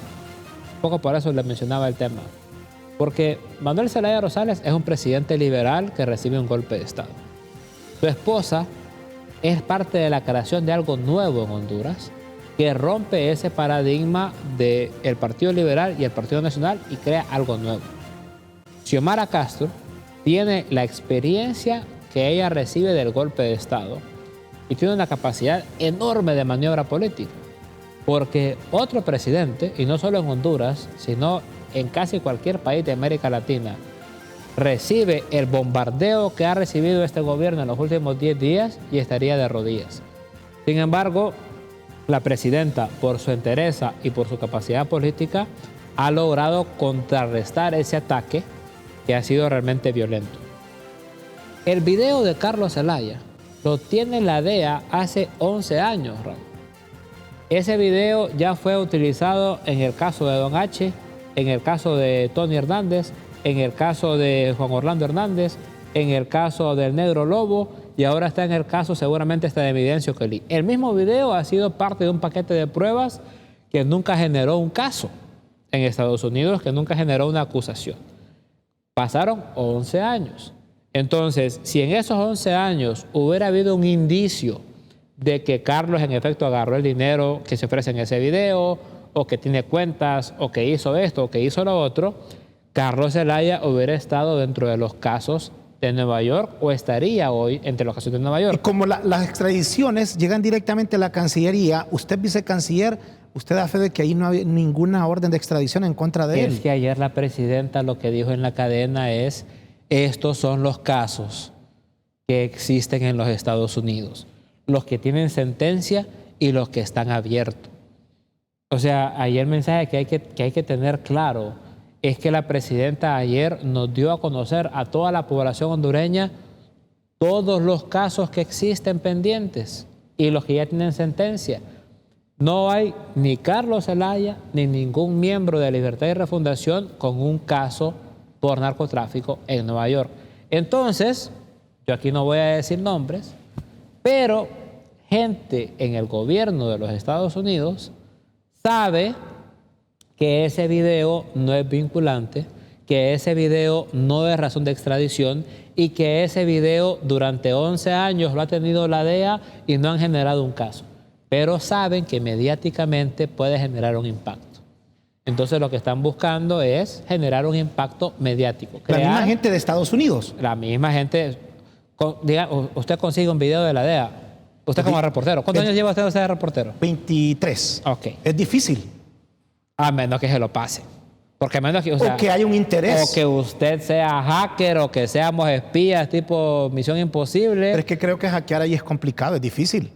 un poco por eso le mencionaba el tema, porque Manuel Zelaya Rosales es un presidente liberal que recibe un golpe de Estado. Su esposa es parte de la creación de algo nuevo en Honduras, que rompe ese paradigma del Partido Liberal y el Partido Nacional y crea algo nuevo. Xiomara Castro tiene la experiencia que ella recibe del golpe de Estado y tiene una capacidad enorme de maniobra política, porque otro presidente, y no solo en Honduras, sino en casi cualquier país de América Latina, recibe el bombardeo que ha recibido este gobierno en los últimos 10 días y estaría de rodillas. Sin embargo, la presidenta, por su entereza y por su capacidad política, ha logrado contrarrestar ese ataque que ha sido realmente violento. El video de Carlos Zelaya lo tiene la DEA hace 11 años, Raúl. Ese video ya fue utilizado en el caso de Don H, en el caso de Tony Hernández, en el caso de Juan Orlando Hernández, en el caso del Negro Lobo y ahora está en el caso, seguramente está de Evidencio Kelly. El mismo video ha sido parte de un paquete de pruebas que nunca generó un caso en Estados Unidos, que nunca generó una acusación. Pasaron 11 años. Entonces, si en esos 11 años hubiera habido un indicio de que Carlos en efecto agarró el dinero que se ofrece en ese video, o que tiene cuentas, o que hizo esto, o que hizo lo otro, Carlos Zelaya hubiera estado dentro de los casos de Nueva York o estaría hoy entre los casos de Nueva York. Y como las extradiciones llegan directamente a la Cancillería, usted vicecanciller, usted da fe de que ahí no hay ninguna orden de extradición en contra de él. Es que ayer la presidenta lo que dijo en la cadena es: estos son los casos que existen en los Estados Unidos, los que tienen sentencia y los que están abiertos. O sea, ayer el mensaje que hay que tener claro es que la presidenta ayer nos dio a conocer a toda la población hondureña todos los casos que existen pendientes y los que ya tienen sentencia. No hay ni Carlos Zelaya ni ningún miembro de Libertad y Refundación con un caso por narcotráfico en Nueva York. Entonces, yo aquí no voy a decir nombres, pero gente en el gobierno de los Estados Unidos sabe que ese video no es vinculante, que ese video no es razón de extradición y que ese video durante 11 años lo ha tenido la DEA y no han generado un caso. Pero saben que mediáticamente puede generar un impacto. Entonces lo que están buscando es generar un impacto mediático. La misma gente de Estados Unidos. La misma gente. Usted consigue un video de la DEA. Usted como reportero. ¿Cuántos años lleva usted de reportero? 23. Ok. Es difícil. A menos que se lo pase. Porque a menos que, o que haya un interés. O que usted sea hacker o que seamos espías tipo Misión Imposible. Pero es que creo que hackear ahí es complicado, es difícil.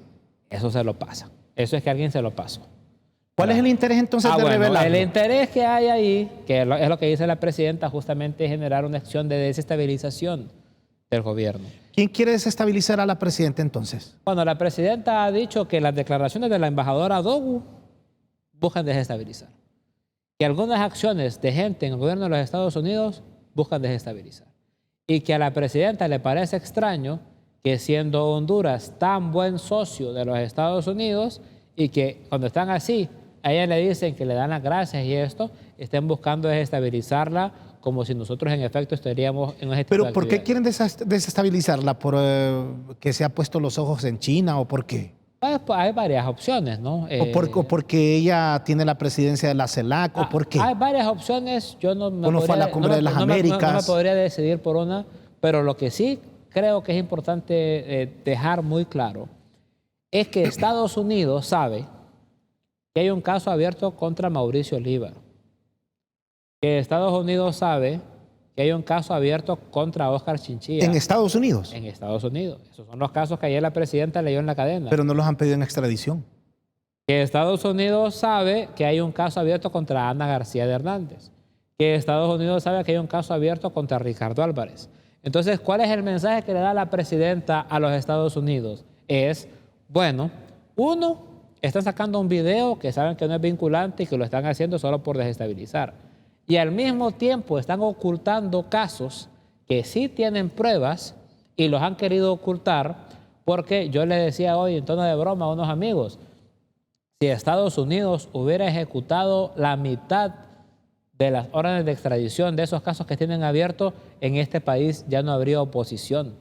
Eso se lo pasa. Eso es que alguien se lo pasó. ¿Cuál es el interés entonces de revelarlo? El interés que hay ahí, que es lo que dice la presidenta, justamente es generar una acción de desestabilización del gobierno. ¿Quién quiere desestabilizar a la presidenta entonces? Bueno, la presidenta ha dicho que las declaraciones de la embajadora Dogu buscan desestabilizar. Que algunas acciones de gente en el gobierno de los Estados Unidos buscan desestabilizar. Y que a la presidenta le parece extraño que siendo Honduras tan buen socio de los Estados Unidos y que cuando están así, a ella le dicen que le dan las gracias y esto, estén buscando desestabilizarla como si nosotros en efecto estaríamos en ese tipo ¿Pero de por qué actividades. quieren desestabilizarla? ¿Por que se ha puesto los ojos en China o por qué? Pues, hay varias opciones, ¿no? ¿O porque ella tiene la presidencia de la CELAC? ¿O por qué? Hay varias opciones. Yo no me ¿O no fue a la Cumbre de las Américas? no me podría decidir por una, pero lo que sí creo que es importante dejar muy claro es que Estados Unidos sabe que hay un caso abierto contra Mauricio Líbaro, que Estados Unidos sabe que hay un caso abierto contra Óscar Chinchilla. ¿En Estados Unidos? En Estados Unidos. Esos son los casos que ayer la presidenta leyó en la cadena. Pero no los han pedido en extradición. Que Estados Unidos sabe que hay un caso abierto contra Ana García de Hernández. Que Estados Unidos sabe que hay un caso abierto contra Ricardo Álvarez. Entonces, ¿cuál es el mensaje que le da la presidenta a los Estados Unidos? Es, bueno, uno, están sacando un video que saben que no es vinculante y que lo están haciendo solo por desestabilizar. Y al mismo tiempo están ocultando casos que sí tienen pruebas y los han querido ocultar porque yo les decía hoy en tono de broma a unos amigos, si Estados Unidos hubiera ejecutado la mitad de las órdenes de extradición de esos casos que tienen abiertos, en este país ya no habría oposición.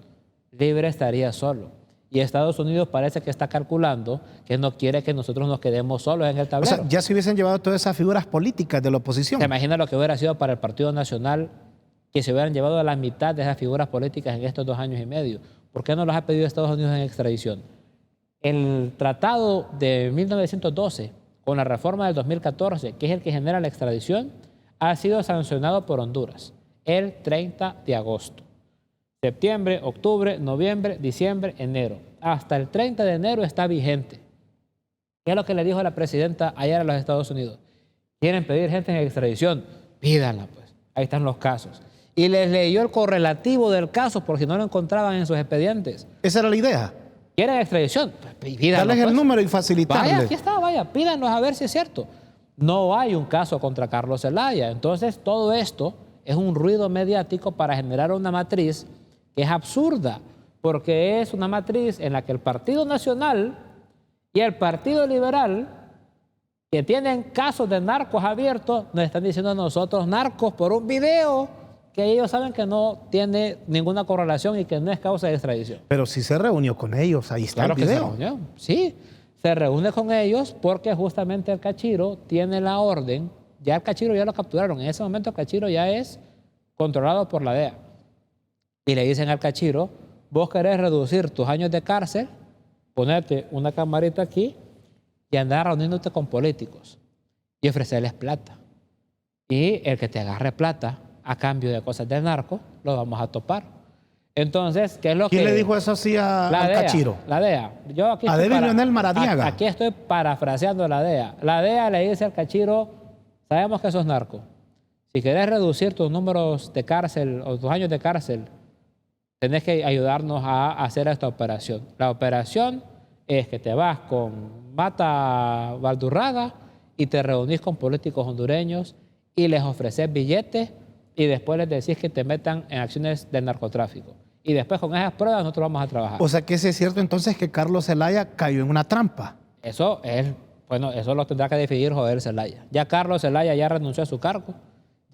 Libre estaría solo. Y Estados Unidos parece que está calculando que no quiere que nosotros nos quedemos solos en el tablero. O sea, ya se hubiesen llevado todas esas figuras políticas de la oposición. ¿Se imagina lo que hubiera sido para el Partido Nacional que se hubieran llevado a la mitad de esas figuras políticas en estos 2 años y medio? ¿Por qué no los ha pedido Estados Unidos en extradición? El tratado de 1912 con la reforma del 2014, que es el que genera la extradición, ha sido sancionado por Honduras el 30 de agosto. Septiembre, octubre, noviembre, diciembre, enero. Hasta el 30 de enero está vigente. ¿Qué es lo que le dijo la presidenta ayer a los Estados Unidos? ¿Quieren pedir gente en extradición? Pídanla, pues. Ahí están los casos. Y les leyó el correlativo del caso por si no lo encontraban en sus expedientes. Esa era la idea. ¿Quieren extradición? Pues pídanlo. Darles el pues. número y facilitarles. Vaya, aquí está, vaya, pídanlos a ver si es cierto. No hay un caso contra Carlos Zelaya. Entonces, todo esto es un ruido mediático para generar una matriz que es absurda, porque es una matriz en la que el Partido Nacional y el Partido Liberal, que tienen casos de narcos abiertos, nos están diciendo a nosotros narcos por un video que ellos saben que no tiene ninguna correlación y que no es causa de extradición. Pero si se reunió con ellos, ahí está Claro el que se video. reunió. Sí, se reúne con ellos porque justamente el Cachiro tiene la orden, ya el Cachiro ya lo capturaron, en ese momento el Cachiro ya es controlado por la DEA. Y le dicen al Cachiro, vos querés reducir tus años de cárcel, ponerte una camarita aquí y andar reuniéndote con políticos y ofrecerles plata. Y el que te agarre plata a cambio de cosas de narco, lo vamos a topar. Entonces, ¿qué es lo ¿Quién que...? le dijo eso así al DEA, Cachiro? La DEA. Yo aquí A estoy David Leonel Maradiaga. Aquí estoy parafraseando la DEA. La DEA le dice al Cachiro, sabemos que sos narco. Si querés reducir tus números de cárcel o tus años de cárcel, tenés que ayudarnos a hacer esta operación. La operación es que te vas con Mata Valdurraga y te reunís con políticos hondureños y les ofreces billetes y después les decís que te metan en acciones de narcotráfico. Y después con esas pruebas nosotros vamos a trabajar. O sea que sí es cierto entonces que Carlos Zelaya cayó en una trampa. Eso es, bueno, eso lo tendrá que decidir Joel Zelaya. Ya Carlos Zelaya ya renunció a su cargo.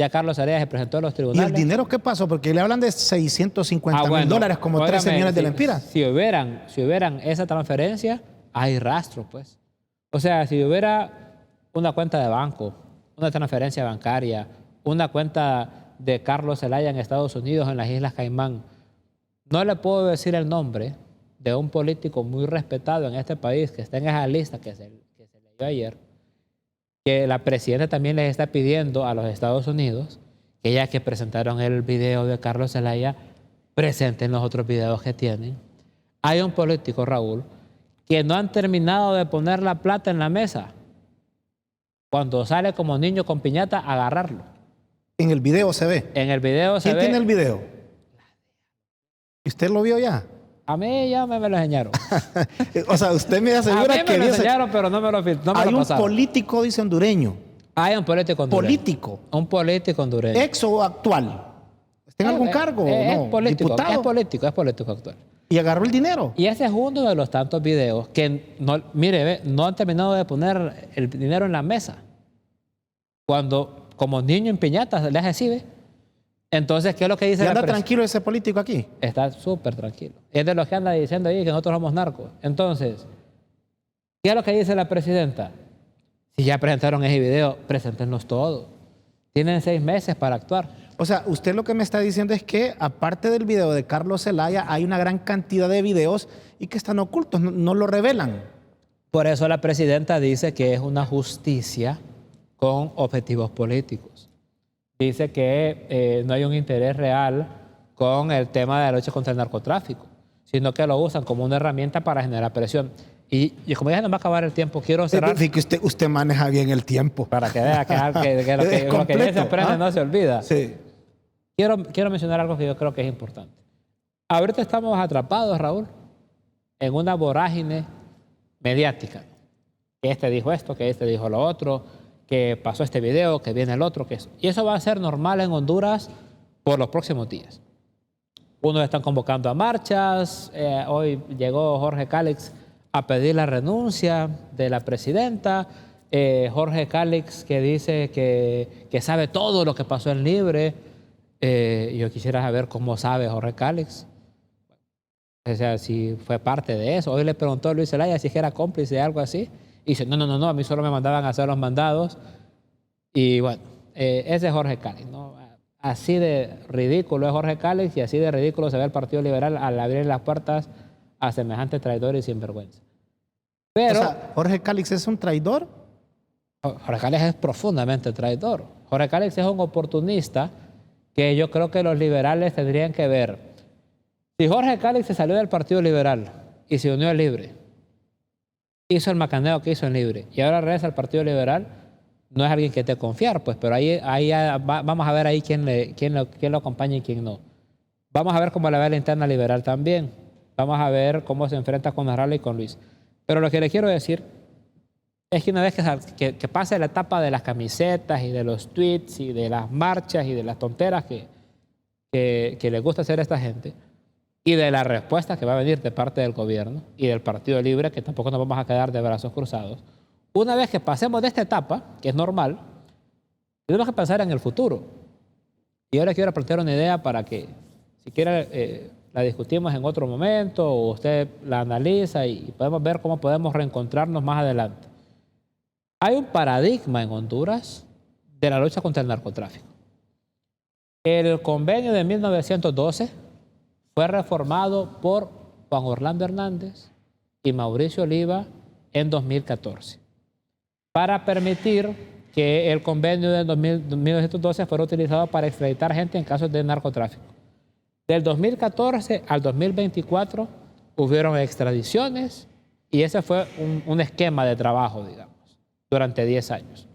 Ya Carlos Zelaya se presentó a los ¿Y tribunales. el dinero qué pasó? Porque le hablan de 650 mil bueno, dólares, como 13 millones de lempiras. Si hubieran esa transferencia, hay rastro, pues. O sea, si hubiera una cuenta de banco, una transferencia bancaria, una cuenta de Carlos Zelaya en Estados Unidos, en las Islas Caimán, no le puedo decir el nombre de un político muy respetado en este país que está en esa lista que se leyó ayer, que la presidenta también les está pidiendo a los Estados Unidos que ya que presentaron el video de Carlos Zelaya, presenten los otros videos que tienen. Hay un político, Raúl, que no han terminado de poner la plata en la mesa. Cuando sale como niño con piñata, agarrarlo. En el video se ve. En el video se ve... ¿Quién tiene el video? ¿Y usted lo vio ya? A mí ya me lo enseñaron. O sea, usted me asegura A mí que me lo dice, enseñaron, pero no me lo hay un pasaron. político, dice hondureño. Hay un político hondureño. Político. Un político hondureño. ¿Ex o actual? ¿Está en algún cargo? Es No, político, diputado. es político actual. Y agarró el dinero. Y ese es uno de los tantos videos que, no, mire, ve, no han terminado de poner el dinero en la mesa. Cuando, como niño en piñatas, le hace así, ¿ve? Entonces, ¿qué es lo que dice ¿Y la anda presidencia? tranquilo ese político aquí? Está súper tranquilo. Es de los que anda diciendo ahí que nosotros somos narcos. Entonces, ¿qué es lo que dice la presidenta? Si ya presentaron ese video, preséntenos todo. Tienen 6 meses para actuar. O sea, usted lo que me está diciendo es que, aparte del video de Carlos Zelaya, hay una gran cantidad de videos y que están ocultos, no lo revelan. Por eso la presidenta dice que es una justicia con objetivos políticos. Dice que no hay un interés real con el tema de la lucha contra el narcotráfico, sino que lo usan como una herramienta para generar presión. Y como ya no va a acabar el tiempo, quiero cerrar. Es que usted maneja bien el tiempo. Para que vea que lo que ya se aprende no se olvida. Sí. Quiero mencionar algo que yo creo que es importante. Ahorita estamos atrapados, Raúl, en una vorágine mediática. Que este dijo esto, que este dijo lo otro, que pasó este video, que viene el otro, que eso. Y eso va a ser normal en Honduras por los próximos días. Unos están convocando a marchas. Hoy llegó Jorge Cálix a pedir la renuncia de la presidenta. Jorge Cálix que dice que sabe todo lo que pasó en Libre. Yo quisiera saber cómo sabe Jorge Cálix. O sea, si fue parte de eso. Hoy le preguntó a Luis Zelaya si es que era cómplice de algo así. Y dice, no, a mí solo me mandaban a hacer los mandados. Y bueno, ese es Jorge Cálix, ¿no? Así de ridículo es Jorge Cálix y así de ridículo se ve el Partido Liberal al abrir las puertas a semejantes traidores y sinvergüenza. Pero O sea, ¿Jorge Cálix es un traidor? Jorge Cálix es profundamente traidor. Jorge Cálix es un oportunista que yo creo que los liberales tendrían que ver. Si Jorge Cálix se salió del Partido Liberal y se unió al Libre, hizo el macaneo que hizo en Libre y ahora regresa al Partido Liberal, no es alguien que te confiar, pues, pero ahí vamos a ver ahí quién lo acompaña y quién no. Vamos a ver cómo le va la interna liberal también. Vamos a ver cómo se enfrenta con Narrala y con Luis. Pero lo que le quiero decir es que una vez que pase la etapa de las camisetas y de los tweets y de las marchas y de las tonteras que les gusta hacer a esta gente y de la respuesta que va a venir de parte del gobierno y del Partido Libre, que tampoco nos vamos a quedar de brazos cruzados, una vez que pasemos de esta etapa, que es normal, tenemos que pensar en el futuro. Y yo les quiero plantear una idea para que, si quiere, la discutimos en otro momento o usted la analiza y podemos ver cómo podemos reencontrarnos más adelante. Hay un paradigma en Honduras de la lucha contra el narcotráfico. El convenio de 1912 fue reformado por Juan Orlando Hernández y Mauricio Oliva en 2014 para permitir que el convenio de 1912 fuera utilizado para extraditar gente en casos de narcotráfico. Del 2014 al 2024 hubieron extradiciones y ese fue un esquema de trabajo, digamos, durante 10 años.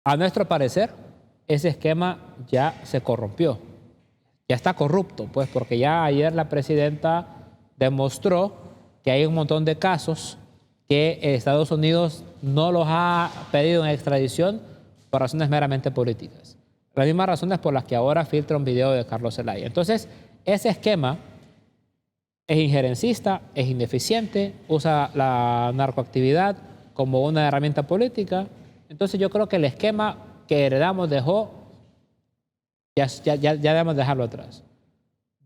A nuestro parecer, ese esquema ya se corrompió, ya está corrupto, pues, porque ya ayer la presidenta demostró que hay un montón de casos que Estados Unidos no los ha pedido en extradición por razones meramente políticas. Las mismas razones por las que ahora filtra un video de Carlos Zelaya. Entonces, ese esquema es injerencista, es ineficiente, usa la narcoactividad como una herramienta política. Entonces, yo creo que el esquema que heredamos ya debemos dejarlo atrás.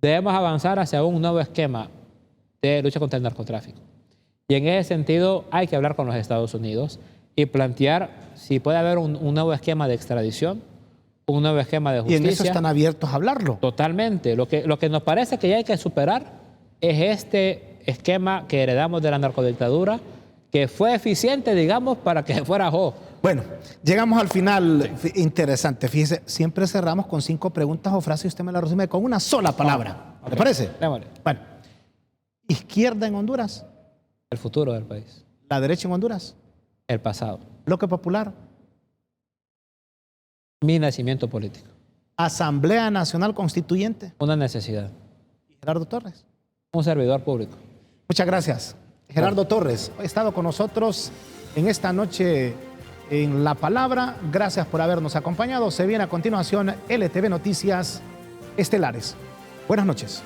Debemos avanzar hacia un nuevo esquema de lucha contra el narcotráfico. Y en ese sentido hay que hablar con los Estados Unidos y plantear si puede haber un nuevo esquema de extradición, un nuevo esquema de justicia. Y en eso están abiertos a hablarlo. Totalmente. Lo que nos parece que ya hay que superar es este esquema que heredamos de la narcodictadura, que fue eficiente, digamos, para que fuera jo. Bueno, llegamos al final. Sí. Interesante. Fíjese, siempre cerramos con 5 preguntas o frases y usted me la resume con una sola palabra. ¿Le parece? Démosle. Bueno, izquierda en Honduras. El futuro del país. La derecha en Honduras. El pasado. Bloque Popular. Mi nacimiento político. Asamblea Nacional Constituyente. Una necesidad. Gerardo Torres. un servidor público. Muchas gracias. Gerardo Torres ha estado con nosotros en esta noche en La Palabra. Gracias por habernos acompañado. Se viene a continuación LTV Noticias Estelares. Buenas noches.